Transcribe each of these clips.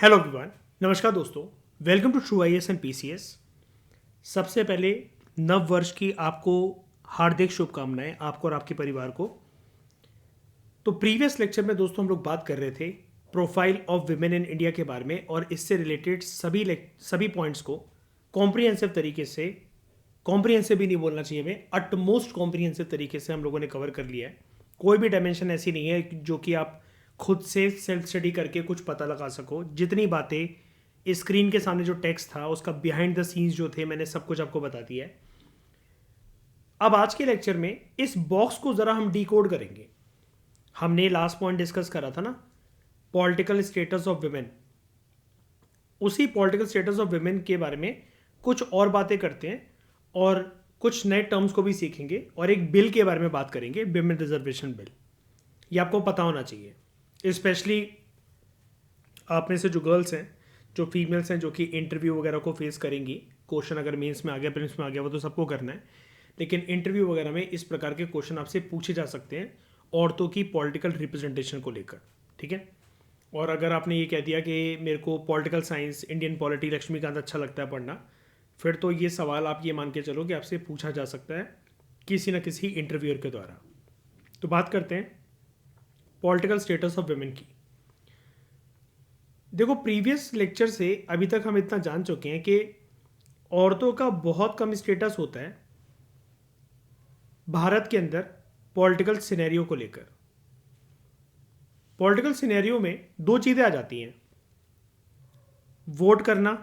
Hello everyone, नमस्कार दोस्तों। Welcome to True I S and P C S. सबसे पहले नव वर्ष की आपको हार्दिक शुभकामनाएं, आपको और आपके परिवार को। तो प्रीवियस लेक्चर में दोस्तों हम लोग बात कर रहे थे profile of women in India के बारे में, और इससे रिलेटेड सभी पॉइंट्स को कॉम्प्रिहेंसिव तरीके से, कॉम्प्रिहेंसिव भी नहीं बोलना चाहिए हमें, अटमोस्ट कॉम्प्रिहेंसिव तरीके से हम लोगों ने कवर कर लिया है। कोई भी डायमेंशन ऐसी नहीं है जो कि आप खुद से सेल्फ स्टडी करके कुछ पता लगा सको। जितनी बातें स्क्रीन के सामने जो टेक्स्ट था उसका बिहाइंड द सीन्स जो थे, मैंने सब कुछ आपको बता दिया है। अब आज के लेक्चर में इस बॉक्स को ज़रा हम डिकोड करेंगे। हमने लास्ट पॉइंट डिस्कस करा था ना, पॉलिटिकल स्टेटस ऑफ विमेन। उसी पॉलिटिकल स्टेटस ऑफ विमेन के बारे में कुछ और बातें करते हैं और कुछ नए टर्म्स को भी सीखेंगे, और एक बिल के बारे में बात करेंगे, विमेन रिजर्वेशन बिल। ये आपको पता होना चाहिए, स्पेशली आप में से जो गर्ल्स हैं, जो फीमेल्स हैं, जो कि इंटरव्यू वगैरह को फेस करेंगी। क्वेश्चन अगर मेंस में आ गया, प्रीलिम्स में आ गया, वो तो सबको करना है, लेकिन इंटरव्यू वगैरह में इस प्रकार के क्वेश्चन आपसे पूछे जा सकते हैं औरतों की पॉलिटिकल रिप्रेजेंटेशन को लेकर। ठीक है। और अगर आपने ये कह दिया कि मेरे को political science, Indian polity, Laxmikanth अच्छा लगता है पढ़ना, फिर तो ये सवाल आप ये मान के चलो कि आपसे पूछा जा सकता है किसी न किसी इंटरव्यूअर के द्वारा। तो बात करते हैं पॉलिटिकल स्टेटस ऑफ वुमेन की। देखो, प्रीवियस लेक्चर से अभी तक हम इतना जान चुके हैं कि औरतों का बहुत कम स्टेटस होता है भारत के अंदर पॉलिटिकल सिनेरियो को लेकर। पॉलिटिकल सिनेरियो में दो चीज़ें आ जाती हैं, वोट करना।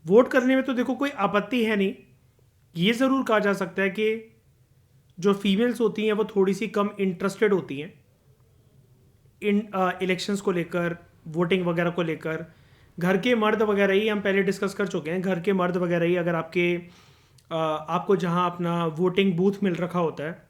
वोट करने में तो देखो कोई आपत्ति है नहीं। ये ज़रूर कहा जा सकता है कि जो फीमेल्स होती हैं वो थोड़ी सी कम इंटरेस्टेड होती हैं इन इलेक्शंस को लेकर, वोटिंग वगैरह को लेकर। घर के मर्द वगैरह ही हम पहले डिस्कस कर चुके हैं। घर के मर्द वगैरह ही अगर आपको जहां अपना वोटिंग बूथ मिल रखा होता है,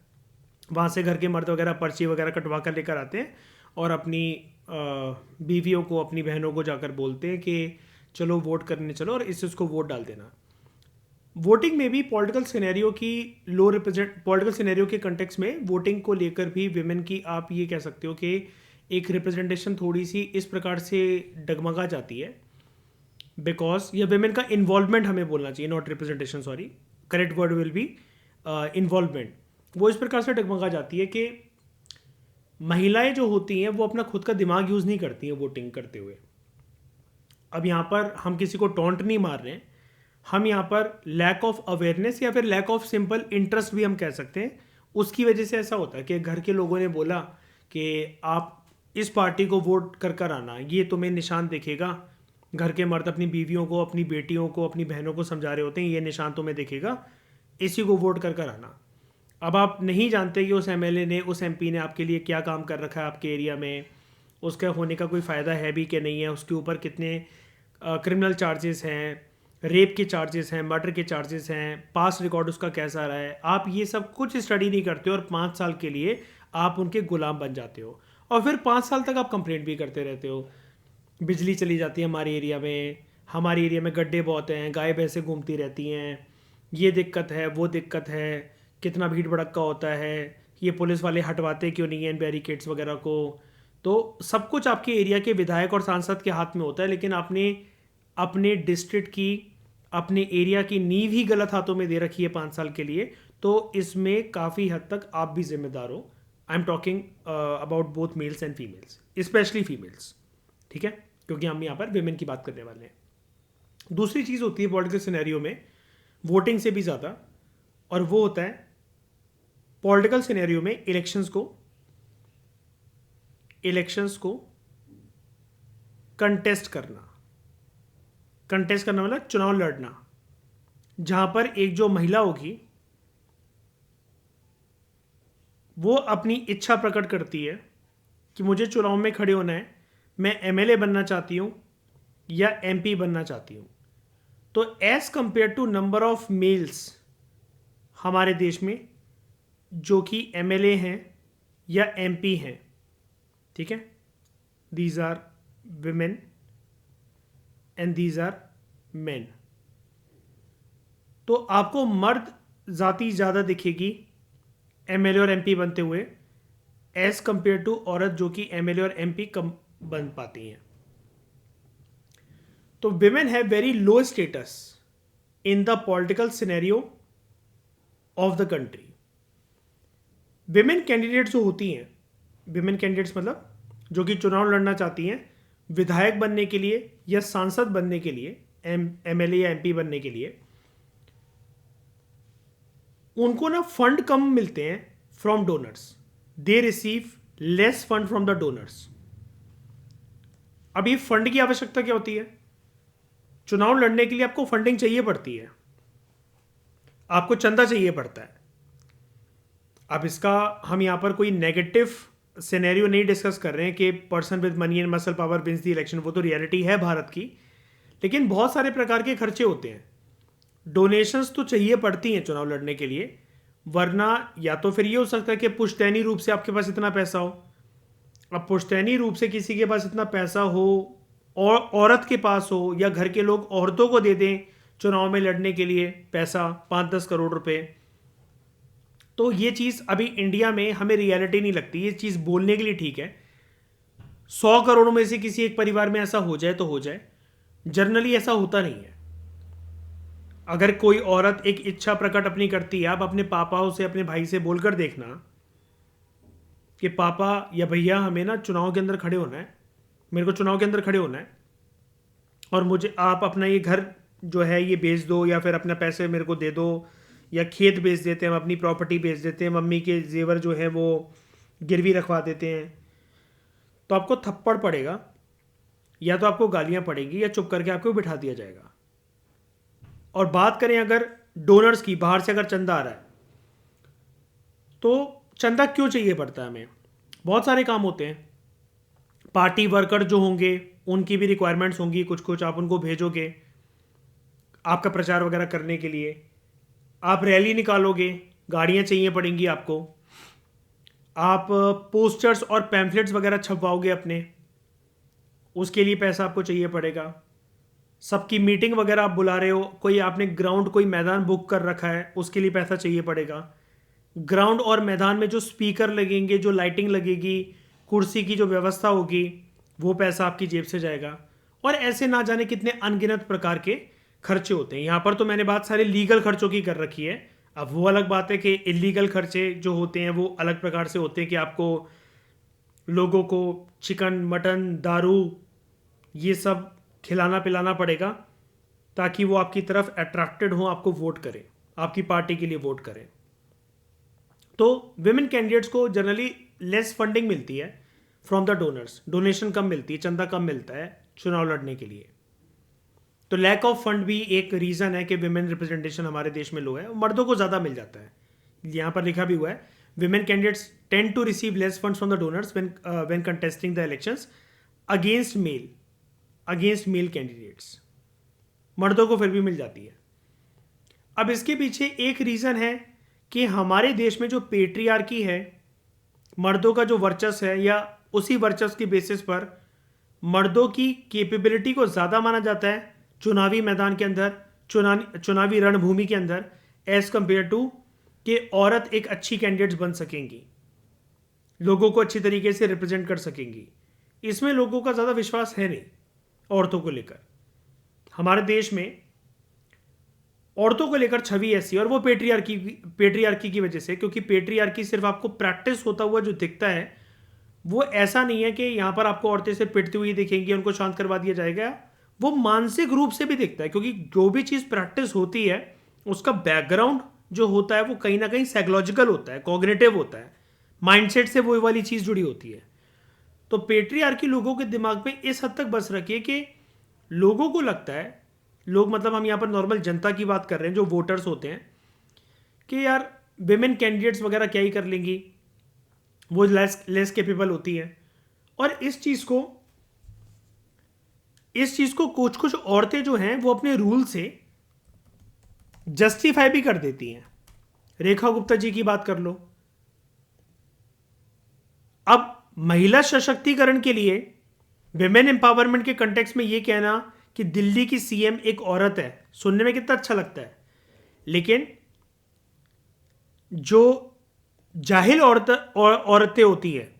वहाँ से घर के मर्द वगैरह पर्ची वगैरह कटवा कर लेकर आते हैं और अपनी बीवियों को, अपनी बहनों को जाकर बोलते हैं कि चलो वोट करने चलो और इससे उसको वोट डाल देना। वोटिंग में भी पॉलिटिकल सिनेरियो की पॉलिटिकल सिनेरियो के कंटेक्स्ट में वोटिंग को लेकर भी विमेन की आप ये कह सकते हो कि एक रिप्रेजेंटेशन थोड़ी सी इस प्रकार से डगमगा जाती है, बिकॉज ये विमेन का इन्वॉल्वमेंट हमें बोलना चाहिए, not representation, sorry, correct word will be involvement. वो इस प्रकार से डगमगा जाती है कि महिलाएं जो होती हैं वो अपना खुद का दिमाग यूज़ नहीं करती हैं वोटिंग करते हुए। अब यहाँ पर हम किसी को टॉन्ट नहीं मार रहे हैं, हम यहाँ पर लैक ऑफ अवेयरनेस या फिर लैक ऑफ सिंपल इंटरेस्ट भी हम कह सकते हैं, उसकी वजह से ऐसा होता है कि घर के लोगों ने बोला कि आप इस पार्टी को वोट कर कर आना, ये तुम्हें निशान दिखेगा। घर के मर्द अपनी बीवियों को, अपनी बेटियों को, अपनी बहनों को समझा रहे होते हैं, ये निशान तुम्हें दिखेगा, इसी को वोट कर कर आना। अब आप नहीं जानते कि उस एमएलए ने, उस एमपी ने आपके लिए क्या काम कर रखा है आपके एरिया में, उसका होने का कोई फ़ायदा है भी कि नहीं है, उसके ऊपर कितने क्रिमिनल चार्जेस हैं, रेप के चार्जेस हैं, मर्डर के चार्जेस हैं, पास्ट रिकॉर्ड उसका कैसा रहा है। आप ये सब कुछ स्टडी नहीं करते हो और 5 साल के लिए आप उनके गुलाम बन जाते हो, और फिर 5 साल तक आप कंप्लेंट भी करते रहते हो। बिजली चली जाती है हमारे एरिया में गड्ढे बहुत हैं, गाय भैंसें घूमती रहती हैं, ये दिक्कत है, वो दिक्कत है, कितना भीड़ भड़क्का होता है, ये पुलिस वाले हटवाते क्यों नहीं हैं इन बैरिकेड्स वगैरह को। तो सब कुछ आपके एरिया के विधायक और सांसद के हाथ में होता है, लेकिन आपने अपने डिस्ट्रिक्ट की, अपने एरिया की नींव ही गलत हाथों में दे रखी है 5 साल के लिए। तो इसमें काफ़ी हद तक आप भी जिम्मेदार हो। I am talking about both mails and females, specially females. ठीक है, क्योंकि हम यहाँ पर विमेन की बात करने वाले हैं। दूसरी चीज़ होती है पॉलिटिकल सिनेरियो में वोटिंग से भी ज़्यादा, और वो होता है पॉलिटिकल सिनेरियो में इलेक्शंस को कंटेस्ट करना। कंटेस्ट करना मतलब चुनाव लड़ना, जहां पर एक जो महिला होगी वो अपनी इच्छा प्रकट करती है कि मुझे चुनाव में खड़े होना है, मैं एमएलए बनना चाहती हूं या एमपी बनना चाहती हूं। तो as compare to number of males हमारे देश में जो कि एमएलए हैं या एमपी हैं, ठीक है, these are women and these are men. तो आपको मर्द जाति ज़्यादा दिखेगी एमएलए और एमपी बनते हुए, एज कंपेयर टू औरत जो कि एमएलए और एमपी कम बन पाती हैं। तो women have very low status in the political scenario of the country. Women candidates जो होती हैं, विमेन कैंडिडेट्स मतलब जो कि चुनाव लड़ना चाहती हैं विधायक बनने के लिए या सांसद बनने के लिए, एमएलए या एमपी बनने के लिए, उनको ना फंड कम मिलते हैं from donors. They receive less fund from the donors. अब ये फंड की आवश्यकता क्या होती है? चुनाव लड़ने के लिए आपको फंडिंग चाहिए पड़ती है, आपको चंदा चाहिए पड़ता है। अब इसका हम यहां पर कोई नेगेटिव सिनेरियो नहीं डिस्कस कर रहे हैं कि person with money and muscle power wins the election, वो तो रियलिटी है भारत की। लेकिन बहुत सारे प्रकार के खर्चे होते हैं, डोनेशंस तो चाहिए पड़ती हैं चुनाव लड़ने के लिए, वरना या तो फिर ये हो सकता है कि पुश्तैनी रूप से आपके पास इतना पैसा हो। अब पुश्तैनी रूप से किसी के पास इतना पैसा हो और औरत के पास हो, या घर के लोग औरतों को दे दें चुनाव में लड़ने के लिए पैसा 5-10 करोड़ रुपए, तो ये चीज़ अभी इंडिया में हमें रियलिटी नहीं लगती। ये चीज़ बोलने के लिए ठीक है, 100 करोड़ में से किसी एक परिवार में ऐसा हो जाए तो हो जाए, जनरली ऐसा होता नहीं है। अगर कोई औरत एक इच्छा प्रकट अपनी करती है, आप अपने पापाओं से, अपने भाई से बोलकर देखना कि पापा या भैया हमें ना चुनाव के अंदर खड़े होना है, मेरे को चुनाव के अंदर खड़े होना है, और मुझे आप अपना ये घर जो है ये बेच दो, या फिर अपना पैसे मेरे को दे दो, या खेत बेच देते हैं, हम अपनी प्रॉपर्टी बेच देते हैं, मम्मी के जेवर जो है वो गिरवी रखवा देते हैं, तो आपको थप्पड़ पड़ेगा, या तो आपको गालियां पड़ेंगी, या चुप करके आपको बिठा दिया जाएगा। और बात करें अगर डोनर्स की, बाहर से अगर चंदा आ रहा है, तो चंदा क्यों चाहिए पड़ता है हमें? बहुत सारे काम होते हैं। पार्टी वर्कर जो होंगे उनकी भी रिक्वायरमेंट्स होंगी, कुछ कुछ आप उनको भेजोगे आपका प्रचार वगैरह करने के लिए, आप रैली निकालोगे, गाड़ियाँ चाहिए पड़ेंगी आपको, आप पोस्टर्स और पैम्फलेट्स वगैरह छपवाओगे अपने, उसके लिए पैसा आपको चाहिए पड़ेगा। सबकी मीटिंग वगैरह आप बुला रहे हो, कोई आपने ग्राउंड कोई मैदान बुक कर रखा है, उसके लिए पैसा चाहिए पड़ेगा। ग्राउंड और मैदान में जो स्पीकर लगेंगे, जो लाइटिंग लगेगी, कुर्सी की जो व्यवस्था होगी, वो पैसा आपकी जेब से जाएगा। और ऐसे ना जाने कितने अनगिनत प्रकार के खर्चे होते हैं। यहाँ पर तो मैंने बात सारे लीगल खर्चों की कर रखी है। अब वो अलग बात है कि इलीगल खर्चे जो होते हैं वो अलग प्रकार से होते हैं, कि आपको लोगों को चिकन, मटन, दारू ये सब खिलाना पिलाना पड़ेगा ताकि वो आपकी तरफ अट्रैक्टेड हो, आपको वोट करें, आपकी पार्टी के लिए वोट करें। तो विमेन कैंडिडेट्स को जनरली लेस फंडिंग मिलती है फ्रॉम द डोनर्स, डोनेशन कम मिलती है, चंदा कम मिलता है चुनाव लड़ने के लिए। तो लैक ऑफ फंड भी एक रीज़न है कि विमेन रिप्रेजेंटेशन हमारे देश में लो है, मर्दों को ज़्यादा मिल जाता है। यहाँ पर लिखा भी हुआ है, women candidates tend to receive less funds from the donors when contesting the elections against male candidates. मर्दों को फिर भी मिल जाती है। अब इसके पीछे एक रीज़न है कि हमारे देश में जो पेट्रियार्की है, मर्दों का जो वर्चस्व है, या उसी वर्चस्व के बेसिस पर मर्दों की कैपेबिलिटी को ज़्यादा माना जाता है चुनावी मैदान के अंदर, चुनावी रणभूमि के अंदर, एज कंपेयर टू कि औरत एक अच्छी कैंडिडेट बन सकेंगी, लोगों को अच्छी तरीके से रिप्रेजेंट कर सकेंगी। इसमें लोगों का ज़्यादा विश्वास है नहीं औरतों को लेकर। हमारे देश में औरतों को लेकर छवि ऐसी, और वो पेट्रियार्की की वजह से, क्योंकि पेट्रियार्की सिर्फ आपको प्रैक्टिस होता हुआ जो दिखता है, वो ऐसा नहीं है कि यहाँ पर आपको औरतें से पिटती हुई दिखेंगी, उनको शांत करवा दिया जाएगा। वो मानसिक रूप से भी दिखता है, क्योंकि जो भी चीज़ प्रैक्टिस होती है उसका बैकग्राउंड जो होता है वो कहीं ना कहीं साइकोलॉजिकल होता है, कॉग्निटिव होता है, माइंडसेट से वो वाली चीज़ जुड़ी होती है। तो पेट्रियार्की लोगों के दिमाग में इस हद तक बस रखी है कि लोगों को लगता है, लोग मतलब हम यहाँ पर नॉर्मल जनता की बात कर रहे हैं, जो वोटर्स होते हैं, कि यार विमेन कैंडिडेट्स वगैरह क्या ही कर लेंगी, वो लेस कैपेबल होती है। और इस चीज़ को कुछ कुछ औरतें जो हैं वो अपने रूल से जस्टिफाई भी कर देती हैं। रेखा गुप्ता जी की बात कर लो। अब महिला सशक्तिकरण के लिए, विमेन एम्पावरमेंट के कंटेक्स्ट में ये कहना कि दिल्ली की सीएम एक औरत है, सुनने में कितना अच्छा लगता है, लेकिन जो जाहिल औरतें होती है,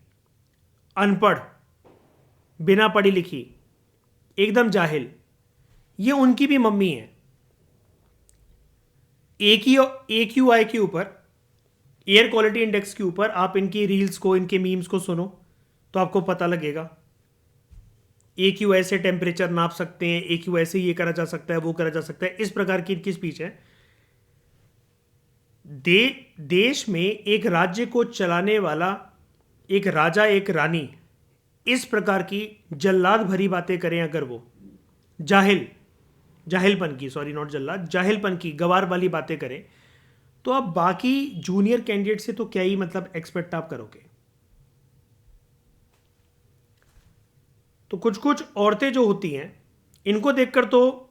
अनपढ़, बिना पढ़ी लिखी, एकदम जाहिल, ये उनकी भी मम्मी है। AQI के ऊपर, एयर क्वालिटी इंडेक्स के ऊपर आप इनकी रील्स को, इनके मीम्स को सुनो तो आपको पता लगेगा। AQI से टेम्परेचर नाप सकते हैं, AQI से ये करा जा सकता है, वो करा जा सकता है, इस प्रकार की इनकी स्पीच है। देश में एक राज्य को चलाने वाला एक राजा, एक रानी इस प्रकार की जल्लाद भरी बातें करें, अगर वो जाहिलपन की, सॉरी नॉट जल्लाद, जाहिलपन की, गवार वाली बातें करें, तो आप बाकी जूनियर कैंडिडेट से तो क्या ही मतलब एक्सपेक्ट आप करोगे। तो कुछ कुछ औरतें जो होती हैं, इनको देखकर तो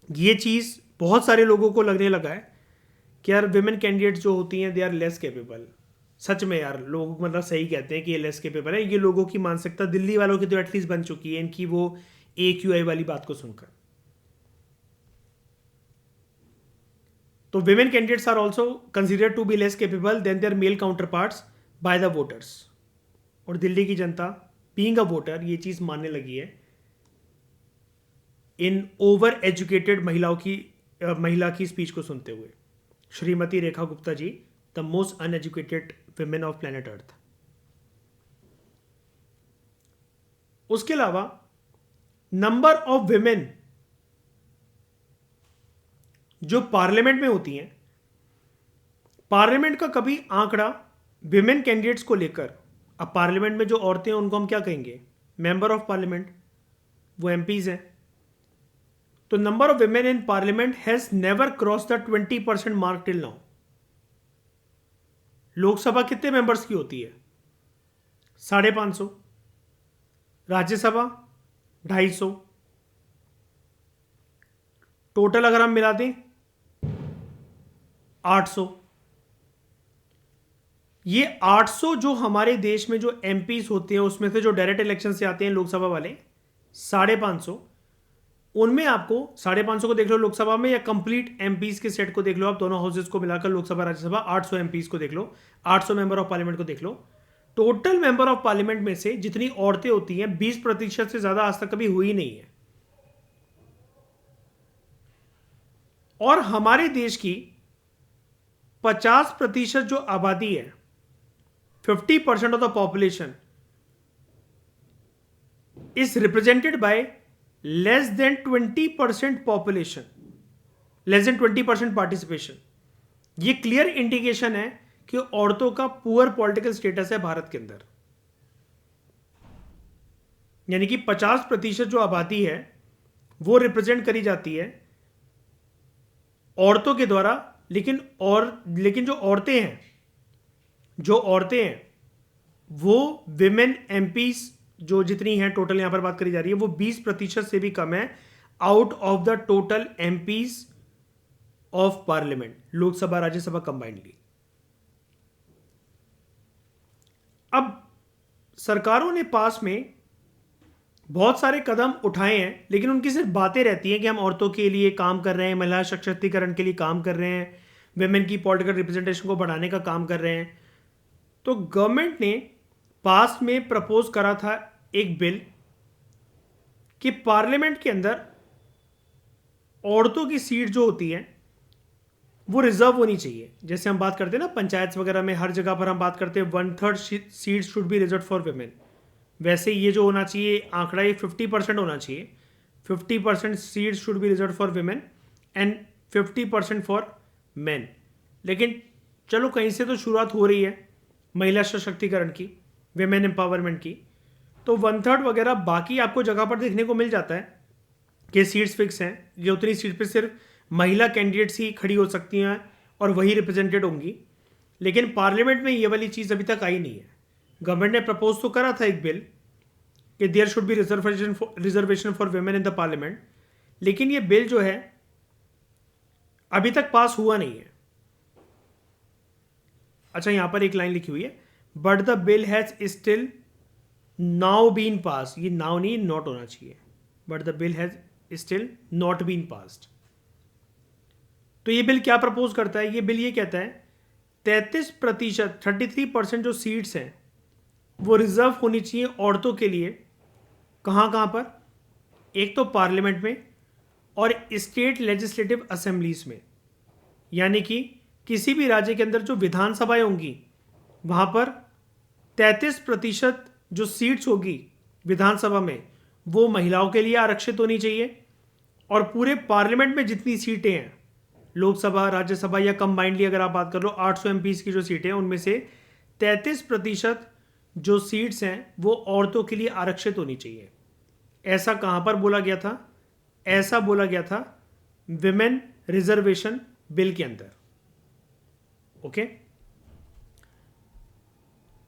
ये चीज़ बहुत सारे लोगों को लगने लगा है कि यार विमेन कैंडिडेट्स जो होती हैं दे आर लेस कैपेबल। सच में यार लोग मतलब सही कहते हैं कि ये लेस केपेबल है। ये लोगों की मानसिकता दिल्ली वालों की तो एटलीस्ट बन चुकी है इनकी वो AQI वाली बात को सुनकर। तो women candidates are also considered to be less capable than their male counterparts by the voters. और दिल्ली की जनता बीइंग अ वोटर ये चीज मानने लगी है इन ओवर एजुकेटेड महिला की स्पीच को सुनते हुए। Shrimati Rekha Gupta ji, the most uneducated women of planet earth. उसके अलावा नंबर ऑफ विमेन जो पार्लियामेंट में होती हैं, पार्लियामेंट का कभी आंकड़ा विमेन कैंडिडेट्स को लेकर, अब पार्लियामेंट में जो औरतें हैं उनको हम क्या कहेंगे, मेंबर ऑफ पार्लियामेंट, वो MPs हैं। तो number of women in parliament has never cross the 20% mark till now. Lok Sabha कितने मेंबर्स की होती है, 550। राज्यसभा 250। टोटल अगर हम मिला दें 800। ये 800 जो हमारे देश में जो MPs होते हैं उसमें से जो डायरेक्ट इलेक्शन से आते हैं लोकसभा वाले 550, उनमें आपको 550 को देख लो लोकसभा में, या कंप्लीट MPs के सेट को देख लो आप, दोनों हाउसेज को मिलाकर लोकसभा राज्यसभा, 800 MPs को देख लो, 800 मेंबर ऑफ पार्लियामेंट को देख लो। टोटल मेंबर ऑफ पार्लियामेंट में से जितनी औरतें होती हैं 20% से ज्यादा आज तक कभी हुई नहीं है। और हमारे देश की 50% जो आबादी है, 50% of the population is represented by less than 20% population, less than 20% participation. ये क्लियर इंडिकेशन है कि औरतों का पुअर पॉलिटिकल स्टेटस है भारत के अंदर। यानी कि 50% जो आबादी है वो रिप्रेजेंट करी जाती है औरतों के द्वारा, लेकिन जो औरतें हैं वो विमेन MPs जो जितनी हैं टोटल यहां पर बात करी जा रही है वो 20% से भी कम है out of the total MPs of parliament, Lok Sabha Rajya Sabha combinedly. अब सरकारों ने पास में बहुत सारे कदम उठाए हैं, लेकिन उनकी सिर्फ बातें रहती हैं कि हम औरतों के लिए काम कर रहे हैं, महिला सशक्तिकरण के लिए काम कर रहे हैं, वेमेन की पॉलिटिकल रिप्रेजेंटेशन को बढ़ाने का काम कर रहे हैं। तो गवर्नमेंट ने पास में प्रपोज करा था एक बिल कि पार्लियामेंट के अंदर औरतों की सीट जो होती है वो रिजर्व होनी चाहिए। जैसे हम बात करते हैं ना पंचायत वगैरह में, हर जगह पर हम बात करते हैं 1/3 seat should be reserve for women, वैसे ये जो होना चाहिए आंकड़ा ये 50% होना चाहिए। 50% seat should be reserve for women and 50% for main. लेकिन चलो कहीं से तो शुरुआत हो रही है महिला सशक्तिकरण की, वेमेन एम्पावरमेंट की, तो 1/3 वगैरह बाकी आपको जगह पर देखने को मिल जाता है कि सीट्स फिक्स हैं, ये उतनी सीट पर सिर्फ महिला कैंडिडेट्स ही खड़ी हो सकती हैं और वही रिप्रेजेंटेड होंगी। लेकिन पार्लियामेंट में ये वाली चीज़ अभी तक आई नहीं है। गवर्नमेंट ने प्रपोज तो करा था एक बिल कि there should be reservation for women in the parliament, लेकिन ये बिल जो है अभी तक पास हुआ नहीं है। अच्छा, यहां पर एक लाइन लिखी हुई है, but the bill has still now been pass. ये नाउ नहीं, नॉट होना चाहिए, but the bill has still not been passed. तो ये बिल क्या प्रपोज करता है, ये बिल ये कहता है 33%, 33% जो सीट्स हैं वो रिजर्व होनी चाहिए औरतों के लिए। कहाँ पर, एक तो पार्लियामेंट में और स्टेट लेजिस्लेटिव असेंबलीज में, यानी कि किसी भी राज्य के अंदर जो विधानसभाएं होंगी वहां पर 33% जो सीट्स होगी विधानसभा में वो महिलाओं के लिए आरक्षित होनी चाहिए। और पूरे पार्लियामेंट में जितनी सीटें हैं, लोकसभा, राज्यसभा या कंबाइंडली अगर आप बात कर लो 800 एमपीज की जो सीटें हैं उनमें से 33% जो सीट्स हैं वो औरतों के लिए आरक्षित होनी चाहिए। ऐसा कहां पर बोला गया था? ऐसा बोला गया था विमेन रिजर्वेशन बिल के अंदर। ओके,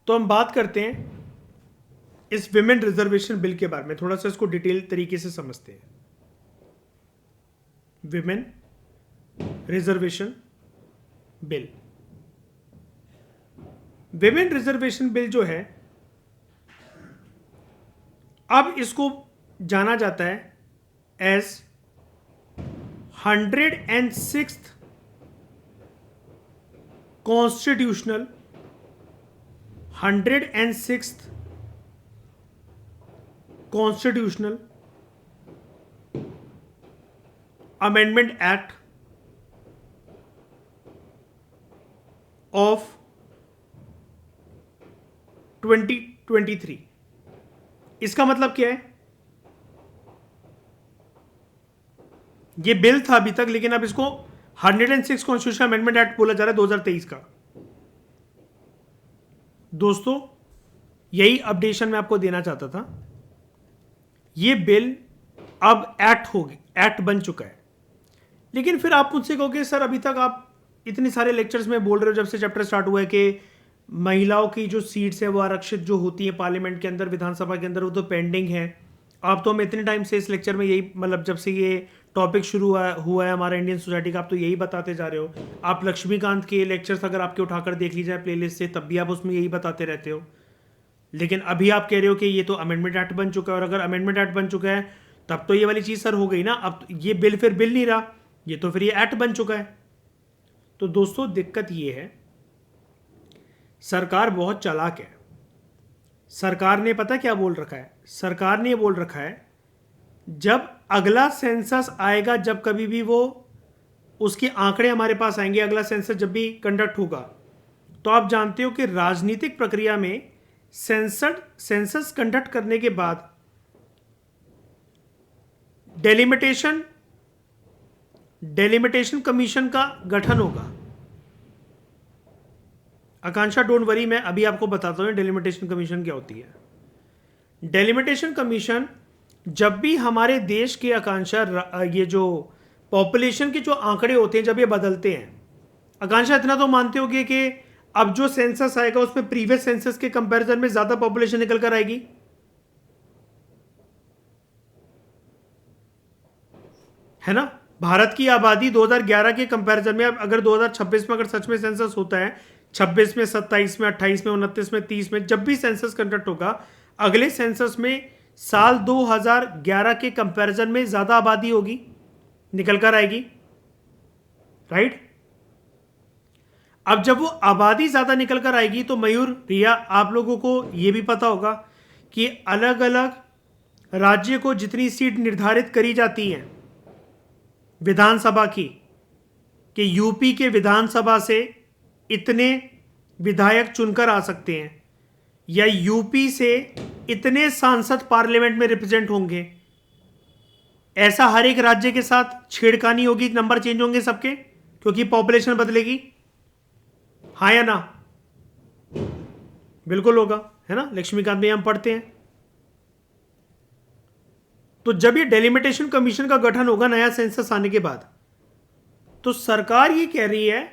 तो हम बात करते हैं इस विमेन रिजर्वेशन बिल के बारे में, थोड़ा सा इसको डिटेल तरीके से समझते हैं। Women reservation bill, women reservation bill जो है, अब इसको जाना जाता है as 106th constitutional 106th constitutional amendment act of 2023। इसका मतलब क्या है? ये बिल था अभी तक, लेकिन अब इसको 106 कॉन्स्टिट्यूशन अमेंडमेंट एक्ट बोला जा रहा है 2023 का। दोस्तों, यही अपडेशन मैं आपको देना चाहता था। ये बिल अब एक्ट बन चुका है। लेकिन फिर आप मुझसे कहोगे सर अभी तक आप इतने सारे लेक्चर्स में बोल रहे हो, जब से चैप्टर स्टार्ट हुआ है, कि महिलाओं की जो सीट्स है वो आरक्षित जो होती है पार्लियामेंट के अंदर, विधानसभा के अंदर, वो तो पेंडिंग है। आप तो हम इतने टाइम से इस लेक्चर में यही, मतलब जब से ये टॉपिक शुरू हुआ है हमारा इंडियन सोसाइटी का, आप तो यही बताते जा रहे हो। आप लक्ष्मीकांत के लेक्चर्स अगर आपके उठाकर देख लीजिए प्लेलिस्ट से, तब भी आप उसमें यही बताते रहते हो। लेकिन अभी आप कह रहे हो कि ये तो अमेंडमेंट एक्ट बन चुका है, और अगर अमेंडमेंट एक्ट बन चुका है तब तो ये वाली चीज़ सर हो गई ना। अब ये बिल फिर बिल नहीं रहा, ये तो फिर ये एक्ट बन चुका है। तो दोस्तों दिक्कत ये है, सरकार बहुत चालाक है। सरकार ने पता क्या बोल रखा है? सरकार ने बोल रखा है जब अगला सेंसस आएगा, जब कभी भी वो उसके आंकड़े हमारे पास आएंगे, अगला सेंसस जब भी कंडक्ट होगा, तो आप जानते हो कि राजनीतिक प्रक्रिया में सेंसस कंडक्ट करने के बाद डेलिमिटेशन कमीशन का गठन होगा। आकांक्षा डोंट वरी, मैं अभी आपको बताता हूं डेलिमिटेशन कमीशन क्या होती है। डेलिमिटेशन कमीशन, जब भी हमारे देश के आकांक्षा ये जो पॉपुलेशन के जो आंकड़े होते हैं जब ये बदलते हैं, आकांक्षा इतना तो मानते होगे कि अब जो सेंसस आएगा उसमें प्रीवियस सेंसस के कंपैरिजन में ज्यादा पॉपुलेशन निकल कर आएगी, है ना। भारत की आबादी 2011 के कंपैरिजन में, अब अगर 2026 में अगर सच में सेंसस होता है, 26 में, 27 में, 28 में, 29 में, 30 में, जब भी सेंसस कंडक्ट होगा, अगले सेंसस में साल 2011 के कंपैरिजन में ज्यादा आबादी होगी, निकल कर आएगी, राइट। अब जब वो आबादी ज्यादा निकल कर आएगी तो मयूर, रिया, आप लोगों को यह भी पता होगा कि अलग अलग राज्य को जितनी सीट निर्धारित करी जाती हैं विधानसभा की, कि यूपी के विधानसभा से इतने विधायक चुनकर आ सकते हैं, या यूपी से इतने सांसद पार्लियामेंट में रिप्रेजेंट होंगे, ऐसा हर एक राज्य के साथ छेड़खानी होगी, नंबर चेंज होंगे सबके, क्योंकि पॉपुलेशन बदलेगी। हाँ या ना? बिल्कुल होगा, है ना। लक्ष्मीकांत में हम पढ़ते हैं। तो जब ये डेलिमिटेशन कमीशन का गठन होगा नया सेंसस आने के बाद, तो सरकार ये कह रही है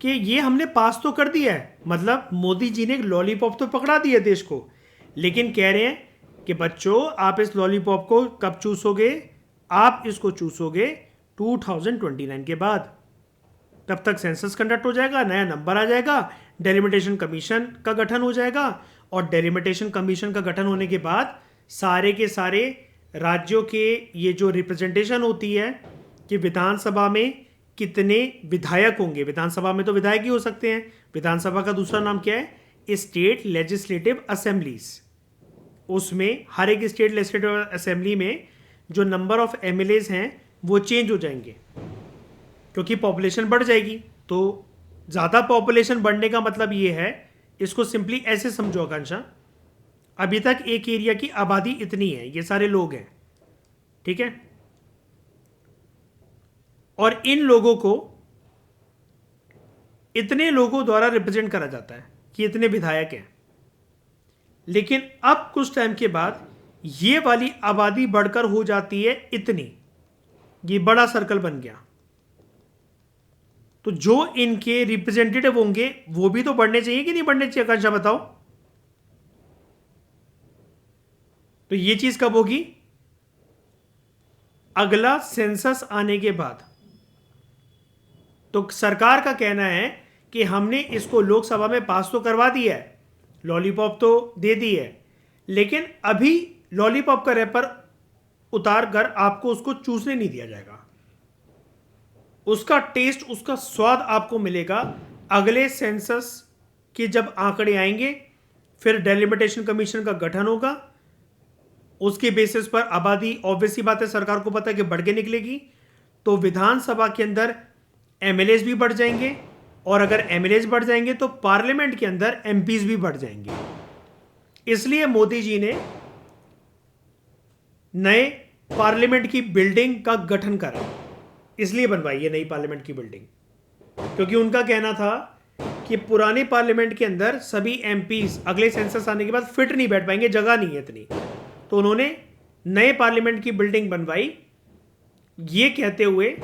कि ये हमने पास तो कर दिया है, मतलब मोदी जी ने एक लॉलीपॉप तो पकड़ा दिया देश को, लेकिन कह रहे हैं कि बच्चों आप इस लॉलीपॉप को कब चूसोगे? आप इसको चूसोगे 2029 के बाद। तब तक सेंसस कंडक्ट हो जाएगा, नया नंबर आ जाएगा, डेलिमिटेशन कमीशन का गठन हो जाएगा, और डेलिमिटेशन कमीशन का गठन होने के बाद सारे के सारे राज्यों के ये जो रिप्रेजेंटेशन होती है कि विधानसभा में कितने विधायक होंगे, विधानसभा में तो विधायक ही हो सकते हैं, विधानसभा का दूसरा नाम क्या है? State legislative assemblies. उसमें हर एक स्टेट लेजिस्लेटिव असेंबली में जो नंबर ऑफ एमएलएज हैं वो चेंज हो जाएंगे, क्योंकि पॉपुलेशन बढ़ जाएगी। तो ज़्यादा पॉपुलेशन बढ़ने का मतलब ये है, इसको सिंपली ऐसे समझो आकांक्षा, अभी तक एक एरिया की आबादी इतनी है, ये सारे लोग हैं, ठीक है, और इन लोगों को इतने लोगों द्वारा रिप्रेजेंट करा जाता है कि इतने विधायक हैं। लेकिन अब कुछ टाइम के बाद ये वाली आबादी बढ़कर हो जाती है इतनी, ये बड़ा सर्कल बन गया। तो जो इनके रिप्रेजेंटेटिव होंगे वो भी तो बढ़ने चाहिए कि नहीं बढ़ने चाहिए, आकांक्षा बताओ। तो ये चीज कब होगी? अगला सेंसस आने के बाद। तो सरकार का कहना है कि हमने इसको लोकसभा में पास तो करवा दिया है, लॉलीपॉप तो दे दी है, लेकिन अभी लॉलीपॉप का रैपर उतार कर आपको उसको चूसने नहीं दिया जाएगा। उसका टेस्ट, उसका स्वाद आपको मिलेगा अगले सेंसस के जब आंकड़े आएंगे, फिर डेलिमिटेशन कमीशन का गठन होगा, उसके बेसिस पर आबादी, ऑब्वियस सी बात है सरकार को पता है कि बढ़ के निकलेगी, तो विधानसभा के अंदर एमएलएज भी बढ़ जाएंगे, और अगर एमएलएज बढ़ जाएंगे तो पार्लियामेंट के अंदर एमपीज भी बढ़ जाएंगे। इसलिए मोदी जी ने नए पार्लियामेंट की बिल्डिंग का गठन करा, इसलिए बनवाई है नई पार्लियामेंट की बिल्डिंग, क्योंकि उनका कहना था कि पुराने पार्लियामेंट के अंदर सभी एमपीज अगले सेंसस आने के बाद फिट नहीं बैठ पाएंगे, जगह नहीं है इतनी। तो उन्होंने नए पार्लियामेंट की बिल्डिंग बनवाई, ये कहते हुए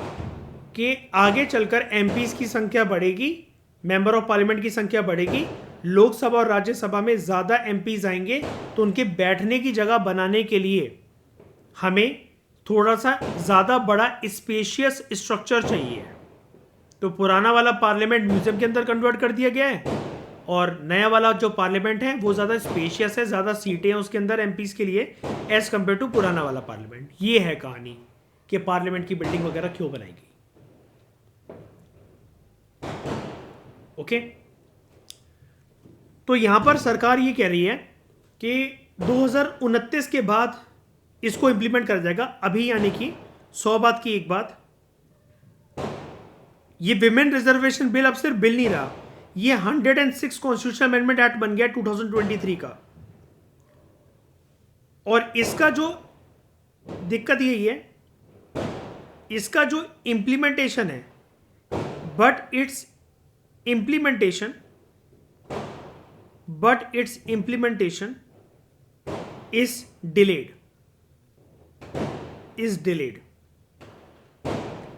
कि आगे चलकर एमपीज की संख्या बढ़ेगी, मेंबर ऑफ पार्लियामेंट की संख्या बढ़ेगी, लोकसभा और राज्यसभा में ज्यादा एमपीज आएंगे, तो उनके बैठने की जगह बनाने के लिए हमें थोड़ा सा ज्यादा बड़ा स्पेशियस स्ट्रक्चर चाहिए। तो पुराना वाला पार्लियामेंट म्यूजियम के अंदर कन्वर्ट कर दिया गया है, और नया वाला जो पार्लियामेंट है वो ज्यादा स्पेशियस है, ज्यादा सीटें हैं उसके अंदर एमपीज के लिए एज कंपेयर टू पुराना वाला पार्लियामेंट। ये है कहानी कि पार्लियामेंट की बिल्डिंग वगैरह क्यों बनाई गई। ओके, तो यहां पर सरकार ये कह रही है कि 2029 के बाद इसको इंप्लीमेंट करा जाएगा। अभी यानी कि 100 बात की एक बात, ये विमेन रिजर्वेशन बिल अब सिर्फ बिल नहीं रहा, ये 106 कॉन्स्टिट्यूशन अमेंडमेंट एक्ट बन गया 2023 का। और इसका जो दिक्कत यही है, इसका जो इंप्लीमेंटेशन है, but it's implementation is delayed।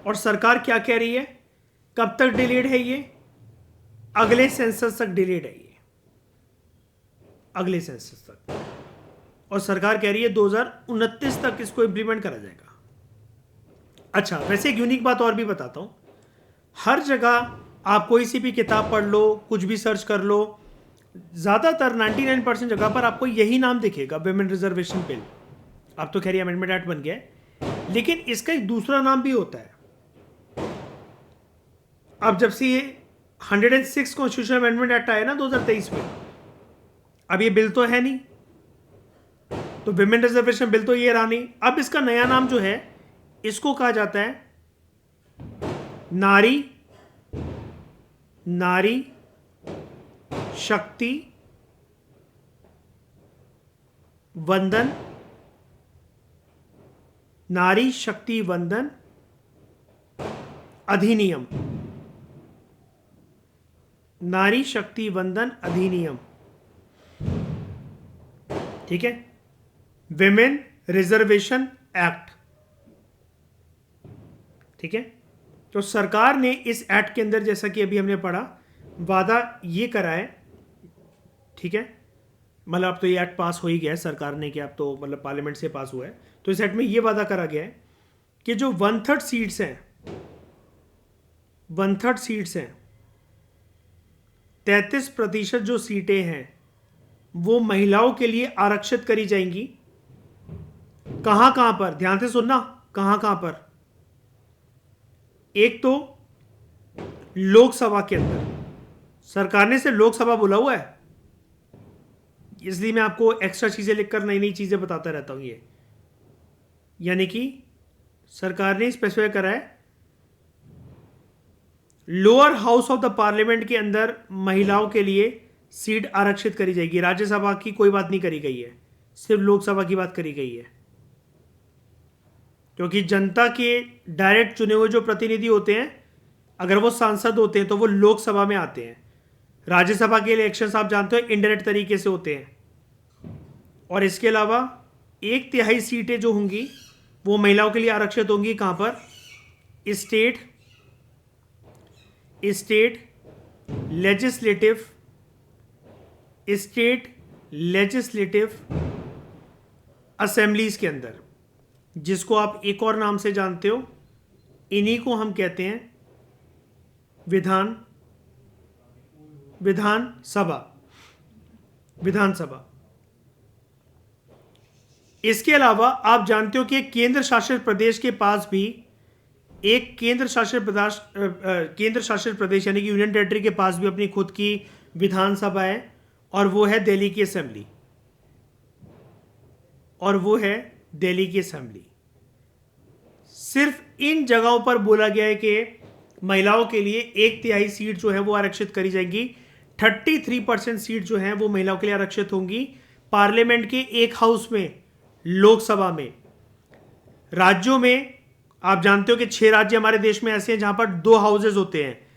और सरकार क्या कह रही है, कब तक डिलेड है ये? अगले सेंसस तक डिलेड है ये, अगले सेंसस तक। और सरकार कह रही है 2029 तक इसको इंप्लीमेंट करा जाएगा। अच्छा, वैसे एक यूनिक बात और भी बताता हूं, हर जगह आप कोई सी भी किताब पढ़ लो, कुछ भी सर्च कर लो, ज़्यादातर 99% जगह पर आपको यही नाम दिखेगा, विमेन रिजर्वेशन बिल। अब तो खैर अमेंडमेंट एक्ट बन गया है, लेकिन इसका एक दूसरा नाम भी होता है। अब जब से ये 106 कॉन्स्टिट्यूशन अमेंडमेंट एक्ट आया ना 2023 में, अब ये बिल तो है नहीं, तो विमेन रिजर्वेशन बिल तो ये रहा नहीं। अब इसका नया नाम जो है, इसको कहा जाता है नारी शक्ति वंदन, नारी शक्ति वंदन अधिनियम, नारी शक्ति वंदन अधिनियम, ठीक है, विमेन रिजर्वेशन एक्ट, ठीक है। तो सरकार ने इस एक्ट के अंदर, जैसा कि अभी हमने पढ़ा, वादा ये करा है, ठीक है, मतलब अब तो ये एक्ट पास हो ही गया है सरकार ने, कि अब तो मतलब पार्लियामेंट से पास हुआ है, तो इस एक्ट में ये वादा करा गया है कि जो 1/3 सीट्स हैं, 33% जो सीटें हैं वो महिलाओं के लिए आरक्षित करी जाएंगी। कहां कहां पर, ध्यान से सुनना, कहां कहां पर? एक तो लोकसभा के अंदर, सरकार ने से लोकसभा बोला हुआ है, इसलिए मैं आपको एक्स्ट्रा चीजें लिखकर नई नई चीजें बताता रहता हूं। ये यानी कि सरकार ने स्पेसिफाई करा है lower house of the parliament के अंदर महिलाओं के लिए सीट आरक्षित करी जाएगी। राज्यसभा की कोई बात नहीं करी गई है, सिर्फ लोकसभा की बात करी गई है, क्योंकि जनता के डायरेक्ट चुने हुए जो प्रतिनिधि होते हैं, अगर वो सांसद होते हैं तो वो लोकसभा में आते हैं। राज्यसभा के इलेक्शंस आप जानते हो इनडायरेक्ट तरीके से होते हैं। और इसके अलावा 1/3 सीटें जो होंगी वो महिलाओं के लिए आरक्षित होंगी। कहां पर? स्टेट लेजिस्लेटिव असेंबलीज के अंदर, जिसको आप एक और नाम से जानते हो, इन्हीं को हम कहते हैं विधानसभा। इसके अलावा आप जानते हो कि एक केंद्र शासित प्रदेश के पास भी एक केंद्र शासित प्रदेश यानी कि यूनियन टेरिटरी के पास भी अपनी खुद की विधानसभा है, और वो है दिल्ली की असेंबली। सिर्फ इन जगहों पर बोला गया है कि महिलाओं के लिए 1/3 सीट जो है वो आरक्षित करी जाएगी। 33% सीट जो है वो महिलाओं के लिए आरक्षित होंगी पार्लियामेंट के एक हाउस में, लोकसभा में। राज्यों में आप जानते हो कि 6 राज्य हमारे देश में ऐसे हैं जहां पर 2 हाउसेज होते हैं,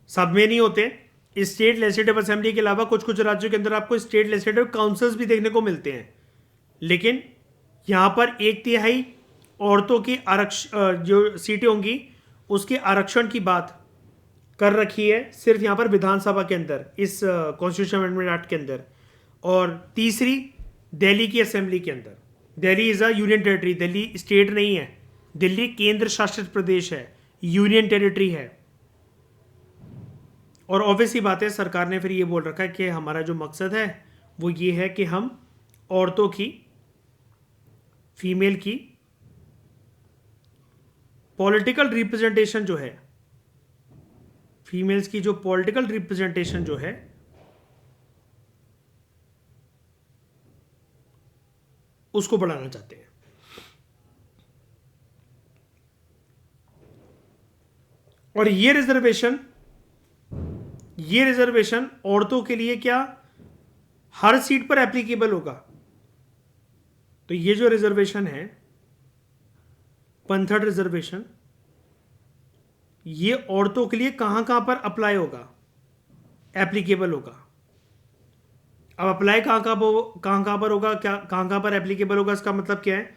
सब में नहीं होते। स्टेट लेजिस्लेटिव असेंबली के अलावा कुछ कुछ राज्यों के अंदर आपको स्टेट लेजिस्लेटिव काउंसिल्स भी देखने को मिलते हैं। लेकिन यहां पर 1/3 औरतों की जो सीटें होंगी उसके आरक्षण की बात कर रखी है सिर्फ यहां पर विधानसभा के अंदर, इस कॉन्स्टिट्यूशन अमेंडमेंट एक्ट के अंदर। और तीसरी दिल्ली की असेंबली के अंदर। Delhi is a union territory, Delhi state नहीं है, दिल्ली केंद्र शासित प्रदेश है, यूनियन टेरिटरी है। और ऑब्वियसली बात है, सरकार ने फिर ये बोल रखा है कि हमारा जो मकसद है वो ये है कि हम औरतों की, फीमेल की पॉलिटिकल रिप्रेजेंटेशन जो है, फीमेल्स की जो पॉलिटिकल रिप्रेजेंटेशन जो है उसको बढ़ाना चाहते हैं। और ये रिजर्वेशन औरतों के लिए क्या हर सीट पर एप्लीकेबल होगा? तो ये जो रिजर्वेशन है, 1/3 रिजर्वेशन, ये औरतों के लिए कहां कहां पर अप्लाई होगा, एप्लीकेबल होगा। अब अप्लाई कहां कहां पर होगा, क्या कहां पर एप्लीकेबल होगा, इसका मतलब क्या है?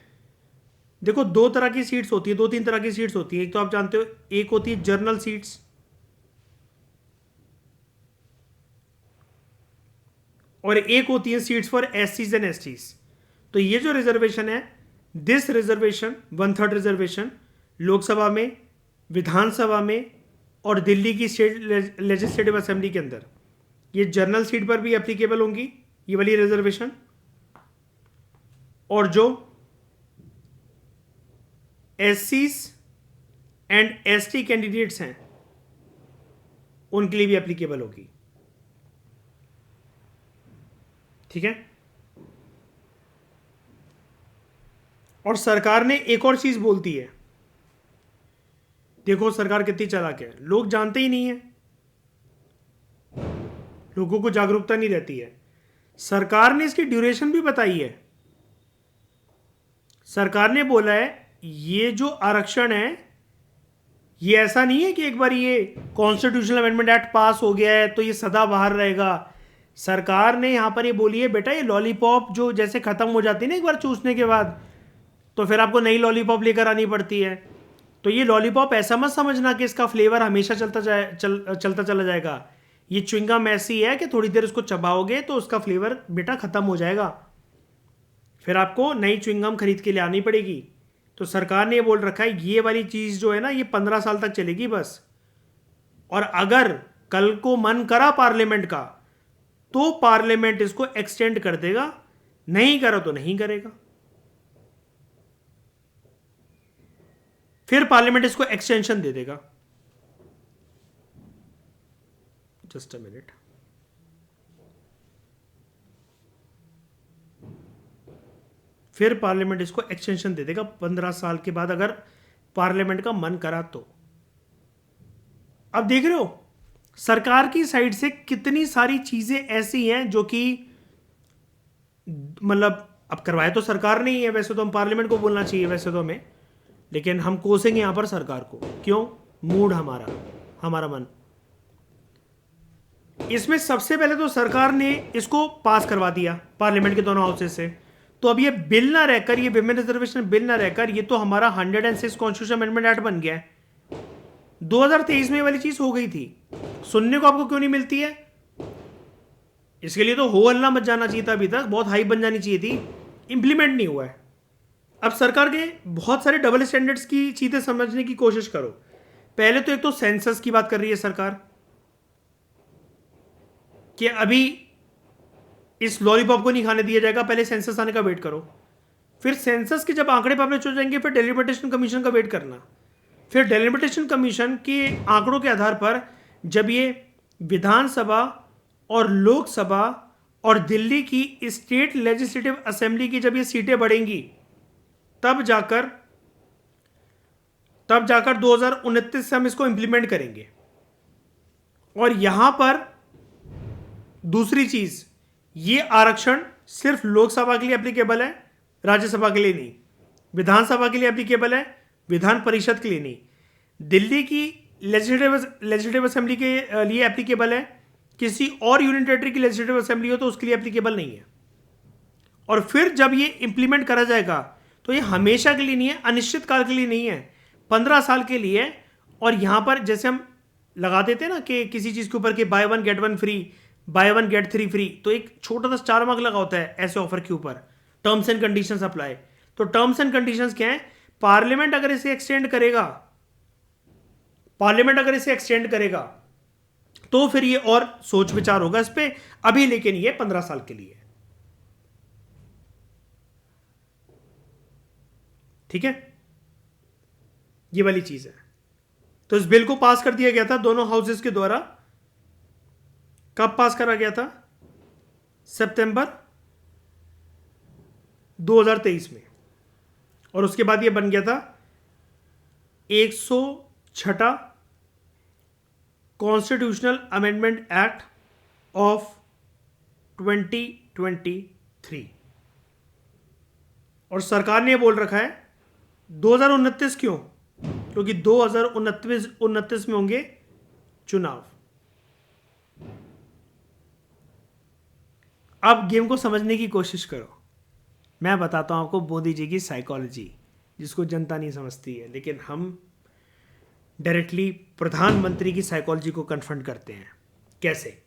देखो, 2 तरह की सीट्स होती है, 2-3 तरह की सीट्स होती है। एक तो आप जानते हो, एक होती है जनरल सीट्स, और एक होती है सीट्स फॉर एससीज एंड एसटीज। तो ये जो रिजर्वेशन है, दिस रिजर्वेशन 1/3 रिजर्वेशन लोकसभा में, विधानसभा में और दिल्ली की स्टेट लेजिस्लेटिव असेंबली के अंदर, ये जनरल सीट पर भी एप्लीकेबल होंगी ये वाली रिजर्वेशन। और जो एससीज एंड एसटी कैंडिडेट्स हैं उनके लिए भी एप्लीकेबल होगी। ठीक है। और सरकार ने एक और चीज बोलती है, देखो सरकार कितनी चालाक है, लोग जानते ही नहीं है, लोगों को जागरूकता नहीं रहती है। सरकार ने इसकी ड्यूरेशन भी बताई है। सरकार ने बोला है ये जो आरक्षण है, ये ऐसा नहीं है कि एक बार ये कॉन्स्टिट्यूशनल अमेंडमेंट एक्ट पास हो गया है तो ये सदा बाहर रहेगा। सरकार ने यहां पर ये बोली है, बेटा ये लॉलीपॉप जो जैसे खत्म हो जाती है ना एक बार चूसने के बाद, तो फिर आपको नई लॉलीपॉप लेकर आनी पड़ती है। तो ये लॉलीपॉप ऐसा मत समझना कि इसका फ्लेवर हमेशा चलता चला जाएगा। ये च्युइंगम ऐसी है कि थोड़ी देर उसको चबाओगे तो उसका फ्लेवर बेटा खत्म हो जाएगा, फिर आपको नई च्युइंगम खरीद के ले आनी पड़ेगी। तो सरकार ने ये बोल रखा है ये वाली चीज जो है ना, ये 15 साल तक चलेगी बस। और अगर कल को मन करा पार्लियामेंट का तो पार्लियामेंट इसको एक्सटेंड कर देगा, नहीं करा तो नहीं करेगा, फिर पार्लियामेंट इसको एक्सटेंशन दे देगा। Just a minute. फिर पार्लियामेंट इसको एक्सटेंशन दे देगा 15 साल के बाद। अगर पार्लियामेंट का मन करा तो। अब देख रहे हो सरकार की साइड से कितनी सारी चीजें ऐसी हैं जो कि मतलब अब करवाए तो सरकार नहीं है, वैसे तो हम पार्लियामेंट को बोलना चाहिए वैसे तो हमें, लेकिन हम कोसेंगे यहां पर सरकार को। क्यों? मूड हमारा मन। इसमें सबसे पहले तो सरकार ने इसको पास करवा दिया पार्लियामेंट के दोनों हाउसेस से। तो अब ये बिल ना रहकर, ये विमेन रिजर्वेशन बिल ना रहकर, ये तो हमारा 106 कॉन्स्टिट्यूशन अमेंडमेंट एक्ट बन गया है। 2023 में ये वाली चीज हो गई थी, सुनने को आपको क्यों नहीं मिलती है? इसके लिए तो हो हल्ला मच जाना चाहिए था, अभी तक बहुत हाइप बन जानी चाहिए थी। इंप्लीमेंट नहीं हुआ है। अब सरकार के बहुत सारे डबल स्टैंडर्ड्स की चीजें समझने की कोशिश करो। पहले तो एक तो सेंसस की बात कर रही है सरकार कि अभी इस लॉलीपॉप को नहीं खाने दिया जाएगा, पहले सेंसस आने का वेट करो। फिर सेंसस के जब आंकड़े पब्लिश हो जाएंगे फिर डेलिमिटेशन कमीशन का वेट करना। फिर डेलिमिटेशन कमीशन के आंकड़ों के आधार पर जब ये विधानसभा और लोकसभा और दिल्ली की स्टेट लेजिस्लेटिव असेंबली की जब ये सीटें बढ़ेंगी तब जाकर 2029 से हम इसको इंप्लीमेंट करेंगे। और यहां पर दूसरी चीज, ये आरक्षण सिर्फ लोकसभा के लिए एप्लीकेबल है, राज्यसभा के लिए नहीं। विधानसभा के लिए एप्लीकेबल है, विधान परिषद के लिए नहीं। दिल्ली की लेजिस्लेटिव असेंबली के लिए एप्लीकेबल है, किसी और यूनियन टेरिटरी की लेजिस्लेटिव असेंबली हो तो उसके लिए एप्लीकेबल नहीं है। और फिर जब ये इंप्लीमेंट करा जाएगा तो ये हमेशा के लिए नहीं है, अनिश्चित काल के लिए नहीं है, 15 साल के लिए। और यहां पर जैसे हम लगा देते हैं ना कि किसी चीज के ऊपर कि by one get one free, by one get 3 free, तो एक छोटा सा स्टार मार्क लगा होता है ऐसे ऑफर के ऊपर, टर्म्स एंड कंडीशंस अप्लाई। तो टर्म्स एंड कंडीशंस क्या है? पार्लियामेंट अगर इसे एक्सटेंड करेगा तो फिर ये और सोच विचार होगा इस पे। अभी लेकिन ये 15 साल के लिए, ठीक है, ये वाली चीज है। तो इस बिल को पास कर दिया गया था दोनों हाउसेस के द्वारा। कब पास करा गया था? सितंबर 2023 में। और उसके बाद ये बन गया था 106 कॉन्स्टिट्यूशनल अमेंडमेंट एक्ट ऑफ 2023। और सरकार ने बोल रखा है 2029 क्यों? क्योंकि 2029 में होंगे चुनाव। अब गेम को समझने की कोशिश करो। मैं बताता हूं आपको मोदी जी की साइकोलॉजी, जिसको जनता नहीं समझती है, लेकिन हम डायरेक्टली प्रधानमंत्री की साइकोलॉजी को कन्फ्रंट करते हैं। कैसे?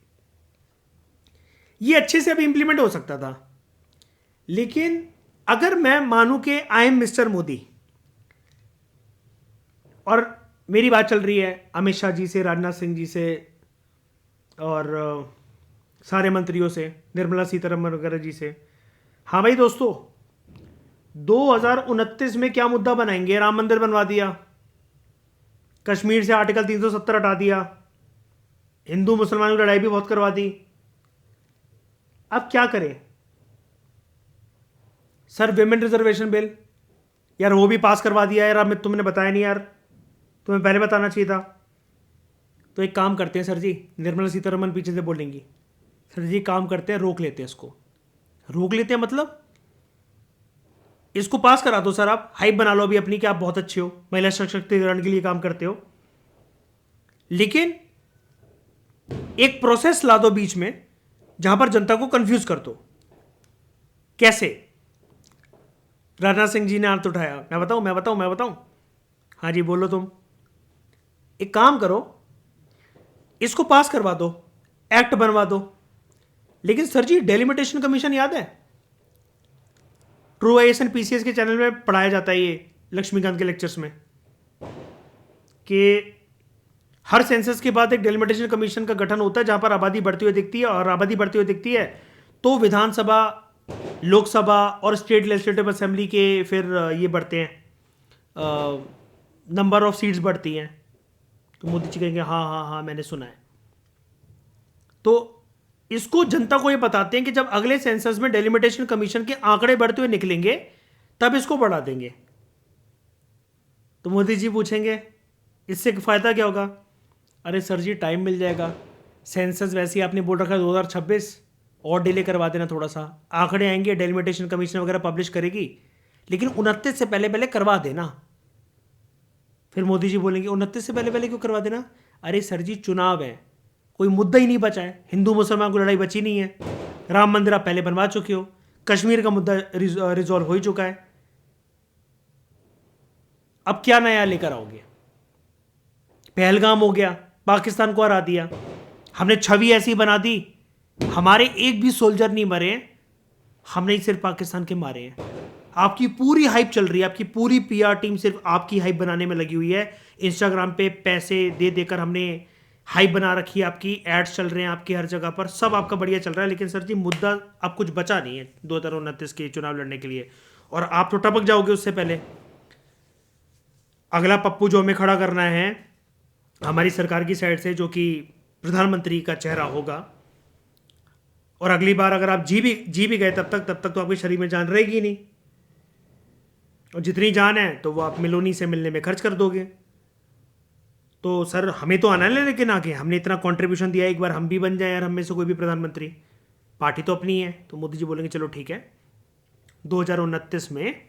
ये अच्छे से अभी इंप्लीमेंट हो सकता था, लेकिन अगर मैं मानूं कि आई एम मिस्टर मोदी और मेरी बात चल रही है अमित शाह जी से, राजनाथ सिंह जी से और सारे मंत्रियों से, निर्मला सीतारमण वगैरह जी से, हाँ भाई दोस्तों 2029 में क्या मुद्दा बनाएंगे? राम मंदिर बनवा दिया, कश्मीर से आर्टिकल 370 हटा दिया, हिंदू मुसलमानों की लड़ाई भी बहुत करवा दी। अब क्या करें? सर विमेन रिजर्वेशन बिल, यार वो भी पास करवा दिया यार, अब तुमने बताया नहीं यार, तुम्हें पहले बताना चाहिए था। तो एक काम करते हैं सर जी, निर्मला सीतारमण पीछे से बोलेंगी, सर जी काम करते हैं रोक लेते हैं इसको। रोक लेते हैं मतलब इसको पास करा दो सर, आप हाइप बना लो अभी अपनी कि आप बहुत अच्छे हो, महिला सशक्तिकरण के लिए काम करते हो, लेकिन एक प्रोसेस ला दो बीच में जहां पर जनता को कंफ्यूज कर दो। कैसे? राजनाथ सिंह जी ने हाथ उठाया, मैं बताऊं। हाँ जी बोलो तुम। एक काम करो, इसको पास करवा दो, एक्ट बनवा दो। लेकिन सर जी डेलिमिटेशन कमीशन याद है? ट्रू आईएएस एंड पीसीएस के चैनल में पढ़ाया जाता है ये लक्ष्मीकांत के लेक्चर्स में कि हर सेंसस के बाद एक डेलिमिटेशन कमीशन का गठन होता है जहां पर आबादी बढ़ती हुई दिखती है, और आबादी बढ़ती हुई दिखती है तो विधानसभा, लोकसभा और स्टेट लेजिस्लेटिव असेंबली के फिर ये बढ़ते हैं, नंबर ऑफ सीट्स बढ़ती हैं। तो मोदी जी कहेंगे हाँ मैंने सुना है। तो इसको जनता को ये बताते हैं कि जब अगले सेंसस में डेलिमिटेशन कमीशन के आंकड़े बढ़ते हुए निकलेंगे तब इसको बढ़ा देंगे। तो मोदी जी पूछेंगे इससे फ़ायदा क्या होगा? अरे सर जी टाइम मिल जाएगा, सेंसस वैसे ही आपने बोल रखा है 2026, और डिले करवा देना थोड़ा सा, आंकड़े आएंगे, डेलिमिटेशन कमीशन वगैरह पब्लिश करेगी, लेकिन 29 से पहले पहले करवा देना। फिर मोदी जी बोलेंगे 29 से पहले पहले क्यों करवा देना? अरे सर जी चुनाव है, कोई मुद्दा ही नहीं बचा है, हिंदू मुसलमान को लड़ाई बची नहीं है, राम मंदिर आप पहले बनवा चुके हो, कश्मीर का मुद्दा रिजॉल्व हो ही चुका है, अब क्या नया लेकर आओगे? पहलगाम हो गया, पाकिस्तान को हरा दिया, हमने छवि ऐसी बना दी, हमारे एक भी सोल्जर नहीं मरे हैं, हमने ही सिर्फ पाकिस्तान के मारे हैं। आपकी पूरी हाइप चल रही है, आपकी पूरी पीआर टीम सिर्फ आपकी हाइप बनाने में लगी हुई है। इंस्टाग्राम पे पैसे दे देकर हमने हाइप बना रखी है, आपकी एड्स चल रहे हैं आपकी हर जगह पर, सब आपका बढ़िया चल रहा है, लेकिन सर जी मुद्दा अब कुछ बचा नहीं है 2029 के चुनाव लड़ने के लिए, और आप तो टपक जाओगे उससे पहले। अगला पप्पू जो हमें खड़ा करना है हमारी सरकार की साइड से, जो कि प्रधानमंत्री का चेहरा होगा, और अगली बार अगर आप जी भी गए तब तक तो आपके शरीर में जान रहेगी नहीं, और जितनी जान है तो वो आप मिलोनी से मिलने में खर्च कर दोगे। तो सर हमें तो आना है, लेकिन आगे हमने इतना कंट्रीब्यूशन दिया है, एक बार हम भी बन जाए यार, हम में से कोई भी प्रधानमंत्री, पार्टी तो अपनी है। तो मोदी जी बोलेंगे चलो ठीक है, 2029 में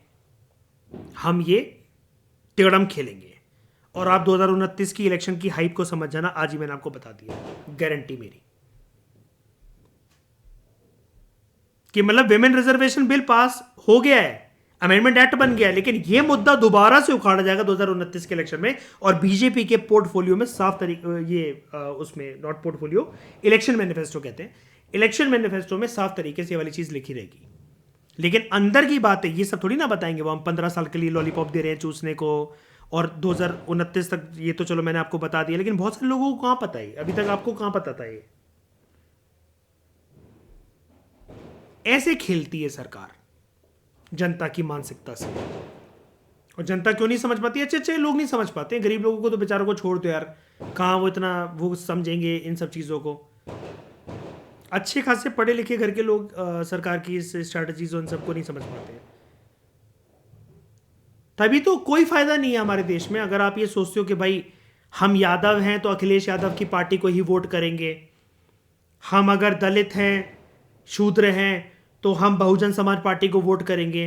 हम ये तिगड़म खेलेंगे, और आप 2029 की इलेक्शन की हाइप को समझ जाना, आज ही मैंने आपको बता दिया, गारंटी मेरी, कि मतलब विमेन रिजर्वेशन बिल पास हो गया है, अमेंडमेंट एक्ट बन गया है, लेकिन यह मुद्दा दोबारा से उखाड़ा जाएगा 2029 के इलेक्शन में, और बीजेपी के पोर्टफोलियो में साफ तरीके उसमें नॉट पोर्टफोलियो, इलेक्शन मैनिफेस्टो कहते हैं, इलेक्शन मैनिफेस्टो में साफ तरीके से ये वाली चीज लिखी रहेगी। लेकिन अंदर की बात है, ये सब थोड़ी ना बताएंगे वो हम 15 साल के लिए लॉलीपॉप दे रहे हैं चूसने को, और 2029 तक, ये तो चलो मैंने आपको बता दिया, लेकिन बहुत सारे लोगों को कहां पता है, अभी तक आपको कहां पता था ये? ऐसे खेलती है सरकार जनता की मानसिकता से, और जनता क्यों नहीं समझ पाती? अच्छे अच्छे लोग नहीं समझ पाते, गरीब लोगों को तो बेचारों को छोड़ दो यार, कहाँ वो इतना वो समझेंगे इन सब चीज़ों को। अच्छे खासे पढ़े लिखे घर के लोग सरकार की इस स्ट्रैटेजीज उन सबको नहीं समझ पाते, तभी तो कोई फायदा नहीं है हमारे देश में। अगर आप ये सोचते हो कि भाई हम यादव हैं तो अखिलेश यादव की पार्टी को ही वोट करेंगे, हम अगर दलित हैं, शूद्र हैं, तो हम बहुजन समाज पार्टी को वोट करेंगे,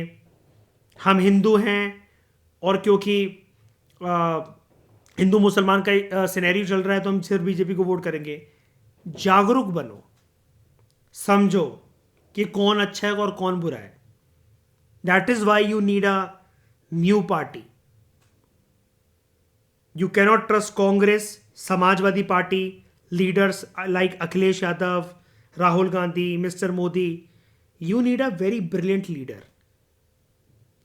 हम हिंदू हैं और क्योंकि हिंदू मुसलमान का सिनेरियो चल रहा है तो हम सिर्फ बीजेपी को वोट करेंगे। जागरूक बनो, समझो कि कौन अच्छा है और कौन बुरा है। That is why you need a new party. You cannot trust Congress, Samajwadi party, leaders like Akhilesh Yadav, Rahul Gandhi, mister Modi. You need a very brilliant leader.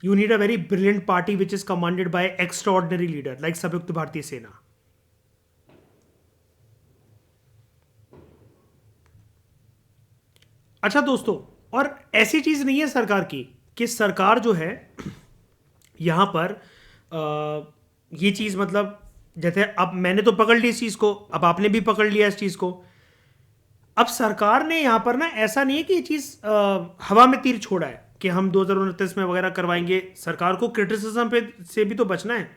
You need a very brilliant party which is commanded by extraordinary leader like संयुक्त भारतीय सेना। अच्छा दोस्तों, और ऐसी चीज नहीं है सरकार की कि सरकार जो है यहां पर ये चीज, मतलब जैसे अब मैंने तो पकड़ ली इस चीज को, अब आपने भी पकड़ लिया इस चीज को। अब सरकार ने यहां पर ना, ऐसा नहीं है कि ये चीज हवा में तीर छोड़ा है कि हम 2029 में वगैरह करवाएंगे। सरकार को क्रिटिसिज्म पे से भी तो बचना है।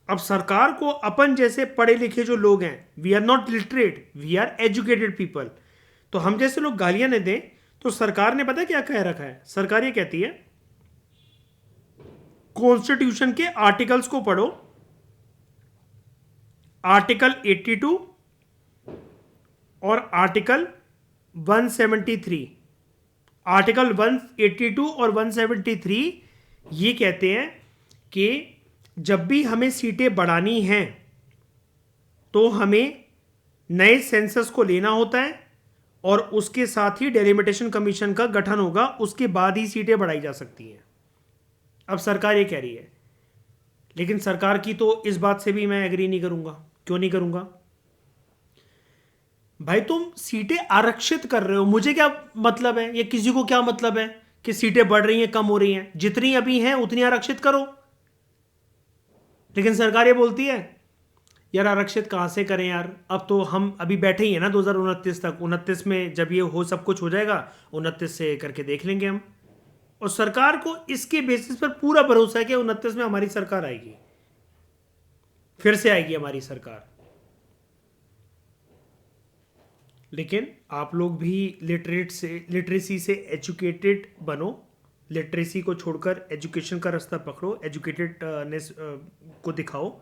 अब सरकार को अपन जैसे पढ़े लिखे जो लोग हैं, we are not literate, we are educated people, तो हम जैसे लोग गालियां न दें। तो सरकार ने पता क्या कह रखा है? सरकार ये कहती है कॉन्स्टिट्यूशन के आर्टिकल्स को पढ़ो, आर्टिकल 82 और आर्टिकल 173। आर्टिकल 182 और 173 ये कहते हैं कि जब भी हमें सीटें बढ़ानी हैं तो हमें नए सेंसस को लेना होता है, और उसके साथ ही डेलिमिटेशन कमीशन का गठन होगा, उसके बाद ही सीटें बढ़ाई जा सकती हैं। अब सरकार ये कह रही है, लेकिन सरकार की तो इस बात से भी मैं एग्री नहीं करूंगा। क्यों नहीं करूंगा? भाई तुम सीटें आरक्षित कर रहे हो, मुझे क्या मतलब है, ये किसी को क्या मतलब है कि सीटें बढ़ रही हैं कम हो रही हैं? जितनी अभी हैं उतनी आरक्षित करो। लेकिन सरकार ये बोलती है यार आरक्षित कहां से करें यार, अब तो हम अभी बैठे ही हैं ना 2029 तक, 29 में जब ये हो सब कुछ हो जाएगा 29 से करके देख लेंगे हम। और सरकार को इसके बेसिस पर पूरा भरोसा है कि 29 में हमारी सरकार आएगी। फिर से आएगी हमारी सरकार। लेकिन आप लोग भी लिटरेसी से एजुकेटेड बनो, लिटरेसी को छोड़कर एजुकेशन का रास्ता पकड़ो, एजुकेटेडनेस को दिखाओ,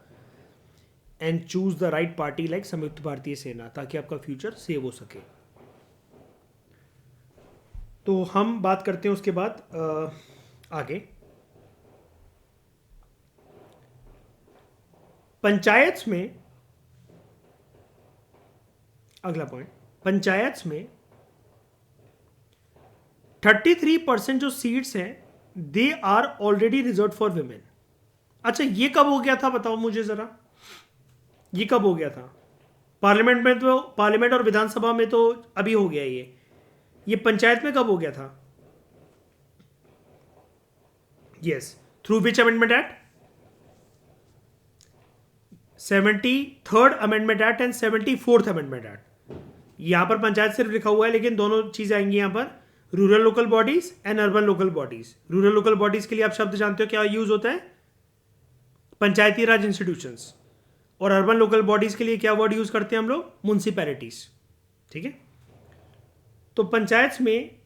and choose the right party like संयुक्त भारतीय सेना, ताकि आपका फ्यूचर सेव हो सके। तो हम बात करते हैं उसके बाद आगे। पंचायत में अगला पॉइंट, पंचायत में 33% जो सीट्स हैं they are already reserve for women. अच्छा, ये कब हो गया था बताओ मुझे जरा, ये कब हो गया था? पार्लियामेंट में तो, पार्लियामेंट और विधानसभा में तो अभी हो गया ये पंचायत में कब हो गया था? Yes, through which amendment act? 73rd amendment act and 74th amendment act. यहां पर पंचायत सिर्फ लिखा हुआ है, लेकिन दोनों चीजें आएंगी यहां पर, rural local bodies and urban local bodies. Rural local bodies के लिए आप शब्द जानते हो क्या यूज होता है? पंचायती राज इंस्टीट्यूशंस। और अर्बन लोकल बॉडीज के लिए क्या वर्ड यूज करते हैं हम लोग? म्युनिसिपैलिटीज। ठीक है, तो पंचायत में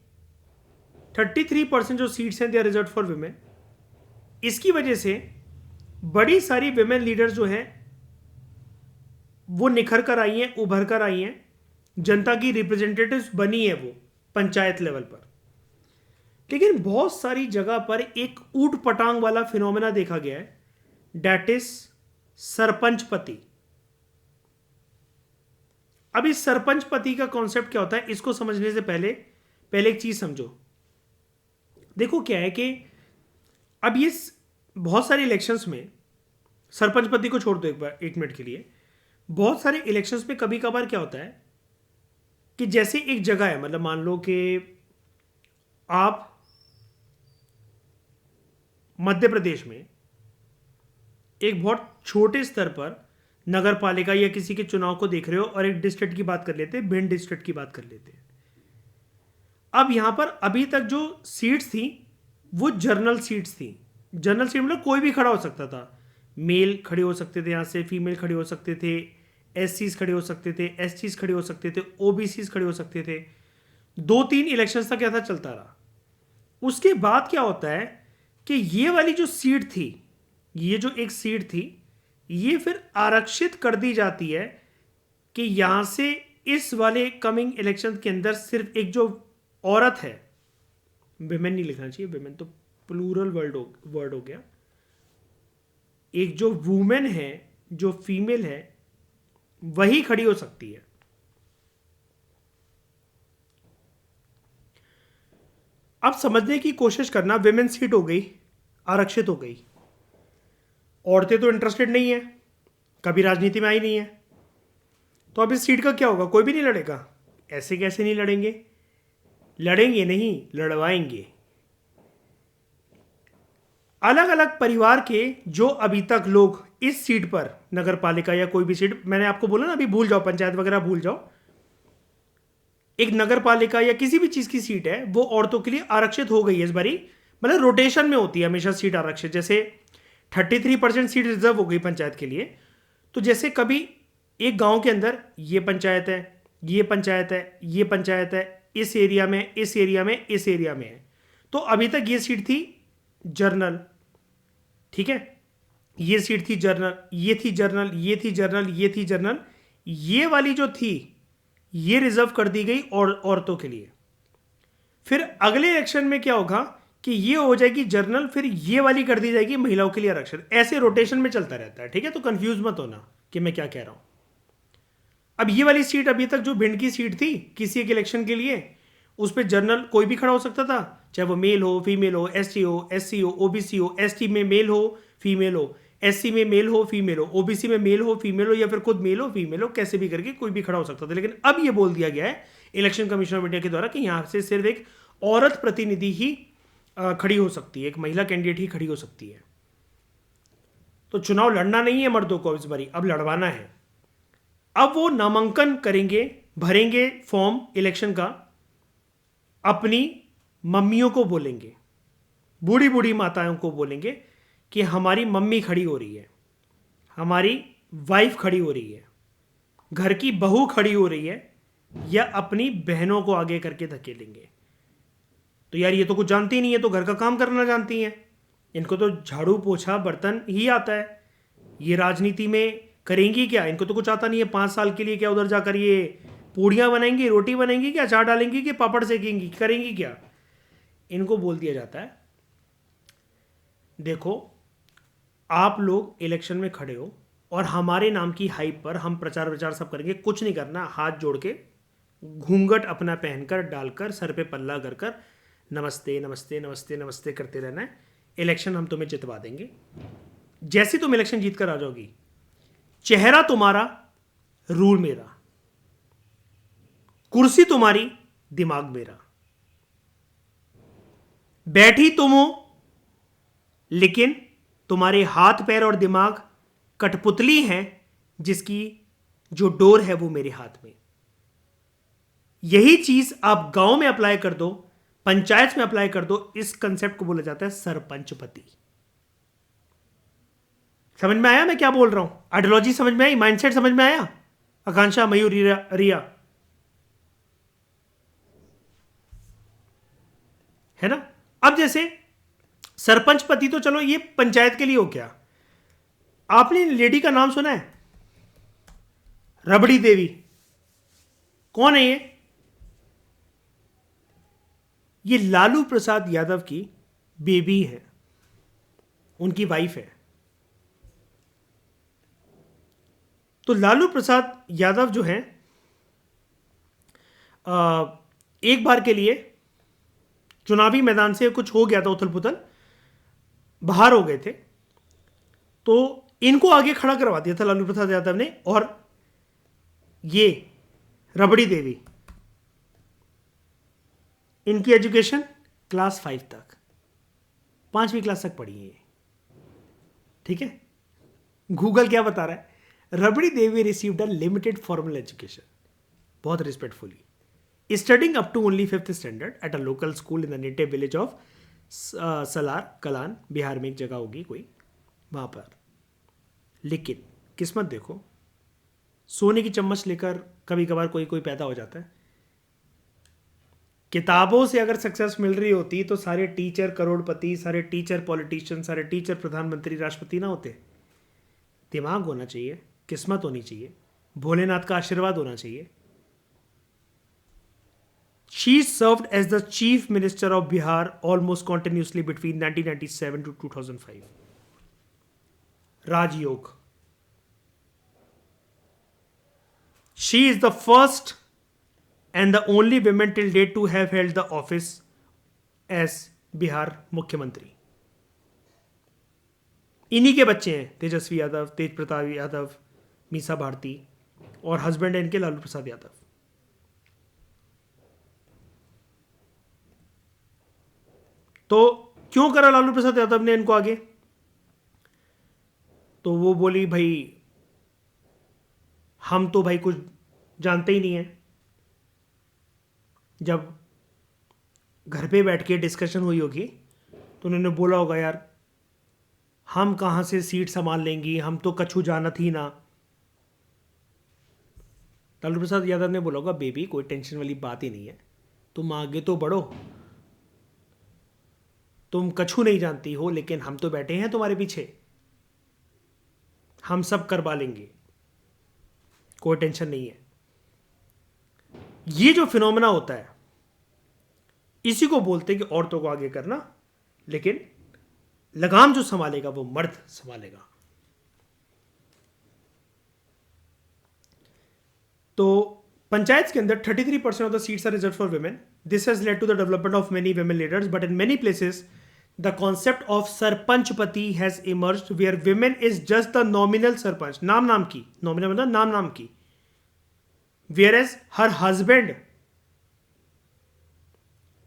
33% जो सीट्स हैं they are reserve for women. इसकी वजह से बड़ी सारी विमेन लीडर्स जो हैं वो निखर कर आई हैं, उभर कर आई हैं, जनता की रिप्रेजेंटेटिव्स बनी है वो पंचायत लेवल पर। लेकिन बहुत सारी जगह पर एक ऊट पटांग वाला फिनोमेना देखा गया है, डैट इज सरपंच पति। अब इस सरपंच पति का कॉन्सेप्ट क्या होता है, इसको समझने से पहले एक चीज समझो। देखो क्या है कि अब ये बहुत सारे इलेक्शंस में, सरपंच पति को छोड़ दो एक मिनट के लिए, बहुत सारे इलेक्शंस में कभी कभार क्या होता है कि जैसे एक जगह है, मतलब मान लो कि आप मध्य प्रदेश में एक बहुत छोटे स्तर पर नगर पालिका या किसी के चुनाव को देख रहे हो, और एक डिस्ट्रिक्ट की बात कर लेते हैं, भिंड डिस्ट्रिक्ट की बात कर लेते हैं। अब यहां पर अभी तक जो सीट्स थी वो जर्नल सीट्स थी। जर्नल सीट मतलब कोई भी खड़ा हो सकता था, मेल खड़े हो सकते थे, यहां से फीमेल खड़े हो सकते थे, एससीज खड़े हो सकते थे, एसटीज खड़े हो सकते थे, ओबीसीज खड़े हो सकते थे। 2-3 इलेक्शन तक ऐसा चलता रहा। उसके बाद क्या होता है कि ये वाली जो सीट थी, ये जो एक सीट थी, ये फिर आरक्षित कर दी जाती है कि यहां से इस वाले कमिंग इलेक्शन के अंदर सिर्फ एक जो औरत है, विमेन नहीं लिखना चाहिए, विमेन तो प्लूरल वर्ड हो गया, एक जो वुमेन है, जो फीमेल है, वही खड़ी हो सकती है। अब समझने की कोशिश करना, विमेन सीट हो गई, आरक्षित हो गई, औरतें तो इंटरेस्टेड नहीं है, कभी राजनीति में आई नहीं है, तो अब इस सीट का क्या होगा? कोई भी नहीं लड़ेगा। ऐसे कैसे नहीं लड़ेंगे? लड़ेंगे नहीं, लड़वाएंगे। अलग अलग परिवार के जो अभी तक लोग इस सीट पर, नगर पालिका या कोई भी सीट, मैंने आपको बोला ना अभी, भूल जाओ, पंचायत वगैरह भूल जाओ, एक नगर पालिका या किसी भी चीज की सीट है वो औरतों के लिए आरक्षित हो गई है इस बारी। मतलब रोटेशन में होती है हमेशा सीट आरक्षित। जैसे 33% सीट रिजर्व हो गई पंचायत के लिए, तो जैसे कभी एक गांव के अंदर ये पंचायत है, ये पंचायत है, ये पंचायत है, इस एरिया में, इस एरिया में, इस एरिया में है, तो अभी तक ये सीट थी जर्नल। ठीक है, ये सीट थी जर्नल, ये थी जर्नल, ये थी जर्नल, ये थी जर्नल। ये वाली जो थी ये रिजर्व कर दी गई और औरतों के लिए। फिर अगले इलेक्शन में क्या होगा कि ये हो जाएगी जर्नल, फिर ये वाली कर दी जाएगी महिलाओं के लिए आरक्षित। ऐसे रोटेशन में चलता रहता है। ठीक है, तो कंफ्यूज मत होना कि मैं क्या कह रहा हूं। अब ये वाली सीट अभी तक जो भिंड की सीट थी किसी एक इलेक्शन के लिए, उस पर जर्नल कोई भी खड़ा हो सकता था, चाहे वो मेल हो, फीमेल हो, एसटी हो, एससी हो, ओबीसी हो, एसटी में मेल हो, फीमेल हो, एससी में मेल हो, फीमेल हो, ओबीसी में मेल हो, फीमेल हो, या फिर खुद मेल हो, फीमेल हो, कैसे भी करके कोई भी खड़ा हो सकता था। लेकिन अब ये बोल दिया गया है इलेक्शन कमीशन ऑफ इंडिया के द्वारा कि यहां से सिर्फ एक औरत प्रतिनिधि ही खड़ी हो सकती है, एक महिला कैंडिडेट ही खड़ी हो सकती है। तो चुनाव लड़ना नहीं है मर्दों को इस बारी, अब लड़वाना है। अब वो नामांकन करेंगे, भरेंगे फॉर्म इलेक्शन का, अपनी मम्मियों को बोलेंगे, बूढ़ी बूढ़ी माताओं को बोलेंगे कि हमारी मम्मी खड़ी हो रही है, हमारी वाइफ खड़ी हो रही है, घर की बहू खड़ी हो रही है, या अपनी बहनों को आगे करके धकेलेंगे? तो यार ये तो कुछ जानती नहीं है, तो घर का काम करना जानती हैं, इनको तो झाड़ू पोछा बर्तन ही आता है। ये राजनीति में करेंगी क्या? इनको तो कुछ आता नहीं है। 5 साल के लिए क्या उधर जाकर ये पूड़ियाँ बनाएंगी, रोटी बनाएंगी, क्या अचार डालेंगी, कि पापड़ सेकेंगी, करेंगी क्या? इनको बोल दिया जाता है देखो, आप लोग इलेक्शन में खड़े हो और हमारे नाम की हाइप पर हम प्रचार विचार सब करेंगे, कुछ नहीं करना, हाथ जोड़ के घूंघट अपना पहनकर डालकर सर पे पल्ला कर कर नमस्ते नमस्ते नमस्ते नमस्ते करते रहना है। इलेक्शन हम तुम्हें जितवा देंगे। जैसे तुम इलेक्शन जीत कर आ जाओगी, चेहरा तुम्हारा, रूल मेरा, कुर्सी तुम्हारी, दिमाग मेरा। बैठी तुम हो, लेकिन तुम्हारे हाथ पैर और दिमाग कठपुतली हैं, जिसकी जो डोर है वो मेरे हाथ में। यही चीज आप गांव में अप्लाई कर दो, पंचायत में अप्लाई कर दो। इस कंसेप्ट को बोला जाता है सरपंचपति। समझ में आया मैं क्या बोल रहा हूं? आइडियोलॉजी समझ में आई? माइंडसेट समझ में आया? आकांक्षा, मयूर, रिया, है ना? अब जैसे सरपंच पति तो चलो ये पंचायत के लिए हो गया। आपने लेडी का नाम सुना है? रबड़ी देवी। कौन है ये? ये लालू प्रसाद यादव की बेबी है, उनकी वाइफ है। तो लालू प्रसाद यादव जो हैं, एक बार के लिए चुनावी मैदान से कुछ हो गया था, उथल पुथल, बाहर हो गए थे, तो इनको आगे खड़ा करवा दिया था लालू प्रसाद यादव ने। और ये रबड़ी देवी, इनकी एजुकेशन क्लास 5 तक, 5वीं क्लास तक पढ़ी है। ठीक है, गूगल क्या बता रहा है? Rabri Devi received a limited formal education, बहुत respectfully, studying up to only 5th standard at a local school in the native village of Salar Kalan, Bihar में एक जगह होगी कोई, वहां पर। लेकिन किस्मत देखो, सोने की चम्मच लेकर कभी कभार कोई कोई पैदा हो जाता है। किताबों से अगर सक्सेस मिल रही होती तो सारे टीचर करोड़पति, सारे टीचर पॉलिटिशियन, सारे टीचर प्रधानमंत्री, राष्ट्रपति ना होते। दिमाग होना चाहिए, किस्मत होनी चाहिए, भोलेनाथ का आशीर्वाद होना चाहिए। She served as the chief minister of Bihar almost continuously between 1997 to 2005. Rajyog. She is the first and the only woman till date to have held the office as Bihar मुख्यमंत्री। इन्हीं के बच्चे हैं तेजस्वी यादव, तेज प्रताप यादव, मीसा भारती, और हस्बैंड है इनके लालू प्रसाद यादव। तो क्यों करा लालू प्रसाद यादव ने इनको आगे? तो वो बोली भाई हम तो भाई कुछ जानते ही नहीं है। जब घर पे बैठ के डिस्कशन हुई होगी तो उन्होंने बोला होगा यार हम कहाँ से सीट संभाल लेंगी, हम तो कछू जानत ही ना। लालू प्रसाद यादव ने बोला होगा बेबी कोई टेंशन वाली बात ही नहीं है, तुम आगे तो बढ़ो, तुम कछू नहीं जानती हो लेकिन हम तो बैठे हैं तुम्हारे पीछे, हम सब करवा लेंगे, कोई टेंशन नहीं है। ये जो फिनोमेना होता है इसी को बोलते हैं कि औरतों को आगे करना, लेकिन लगाम जो संभालेगा वो मर्द संभालेगा। तो पंचायत के अंदर 33% of the seats are reserve for women. This has led to the development of many women leaders, but in many places the concept of sarpanchpati has emerged where women is just the nominal sarpanch, नाम की, nominal मतलब नाम की, whereas her husband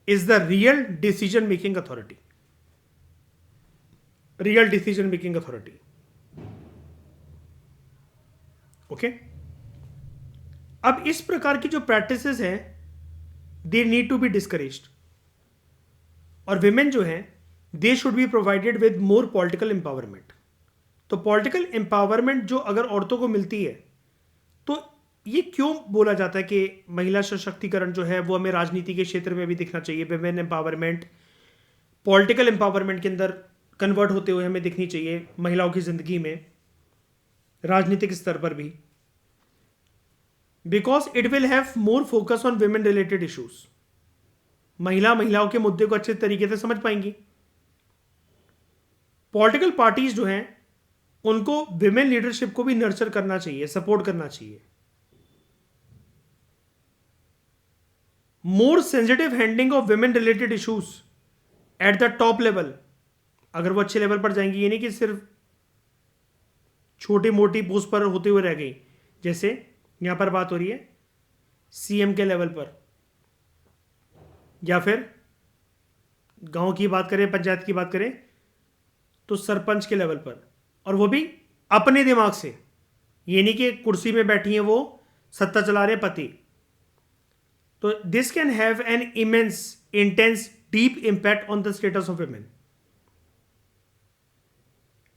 is the real decision making authority. Real decision making authority. Okay? अब इस प्रकार की जो प्रैक्टिसेस हैं they need to be discouraged, और विमेन जो हैं they should be provided with more political empowerment. तो पॉलिटिकल एम्पावरमेंट जो अगर औरतों को मिलती है, तो ये क्यों बोला जाता है कि महिला सशक्तिकरण जो है वो हमें राजनीति के क्षेत्र में भी दिखना चाहिए, विमेन एम्पावरमेंट पॉलिटिकल एम्पावरमेंट के अंदर कन्वर्ट होते हुए हमें दिखनी चाहिए महिलाओं की जिंदगी में, राजनीतिक स्तर पर भी, because it will have more focus on women related issues. महिलाओं के मुद्दे को अच्छे तरीके से समझ पाएंगी। पॉलिटिकल पार्टीज जो हैं उनको विमेन लीडरशिप को भी नर्चर करना चाहिए, सपोर्ट करना चाहिए। More sensitive handling of women related issues at the top level, अगर वो अच्छे लेवल पर जाएंगी, ये नहीं कि सिर्फ छोटी मोटी पोस्ट पर होते हुए रह गई। जैसे यहां पर बात हो रही है सीएम के लेवल पर, या फिर गांव की बात करें, पंचायत की बात करें तो सरपंच के लेवल पर, और वो भी अपने दिमाग से, ये नहीं कि कुर्सी में बैठी हैं वो सत्ता चला रहे पति। तो this can have an immense intense deep impact on the status of women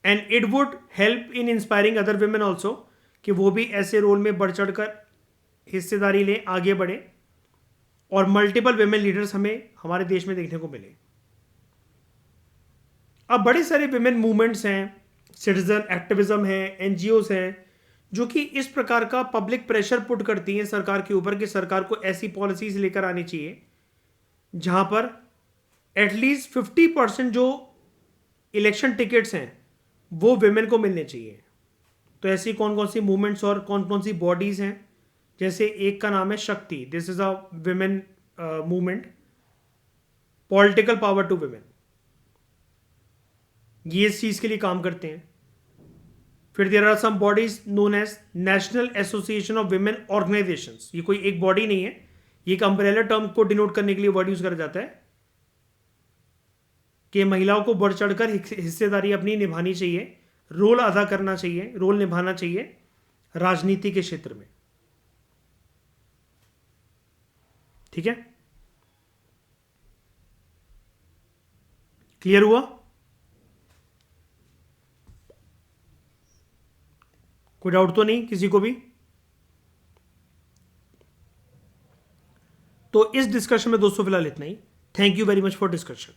and it would help in inspiring other women also, कि वो भी ऐसे रोल में बढ़ चढ़कर हिस्सेदारी लें, आगे बढ़े, और मल्टीपल वुमेन लीडर्स हमें हमारे देश में देखने को मिले। अब बड़े सारे विमेन मूवमेंट्स हैं, सिटीजन एक्टिविज्म है, एनजीओस हैं, जो कि इस प्रकार का पब्लिक प्रेशर पुट करती हैं सरकार के ऊपर कि सरकार को ऐसी पॉलिसीज लेकर आनी चाहिए जहां पर एटलीस्ट 50% जो इलेक्शन टिकट्स हैं वो विमेन को मिलने चाहिए। तो ऐसी कौन कौन सी मूवमेंट्स और कौन कौन सी बॉडीज हैं, जैसे एक का नाम है Shakti, this is a women movement, political power to women, ये इस चीज के लिए काम करते हैं। फिर there are some bodies known as National Association of Women Organisations, ये कोई एक बॉडी नहीं है, ये एक अम्ब्रेला टर्म को डिनोट करने के लिए वर्ड यूज करा जाता है कि महिलाओं को बढ़ चढ़कर हिस्सेदारी अपनी निभानी चाहिए, रोल अदा करना चाहिए, रोल निभाना चाहिए राजनीति के क्षेत्र में। ठीक है, क्लियर हुआ? कोई डाउट तो नहीं किसी को भी? तो इस डिस्कशन में दोस्तों फिलहाल इतना ही। Thank you very much for discussion.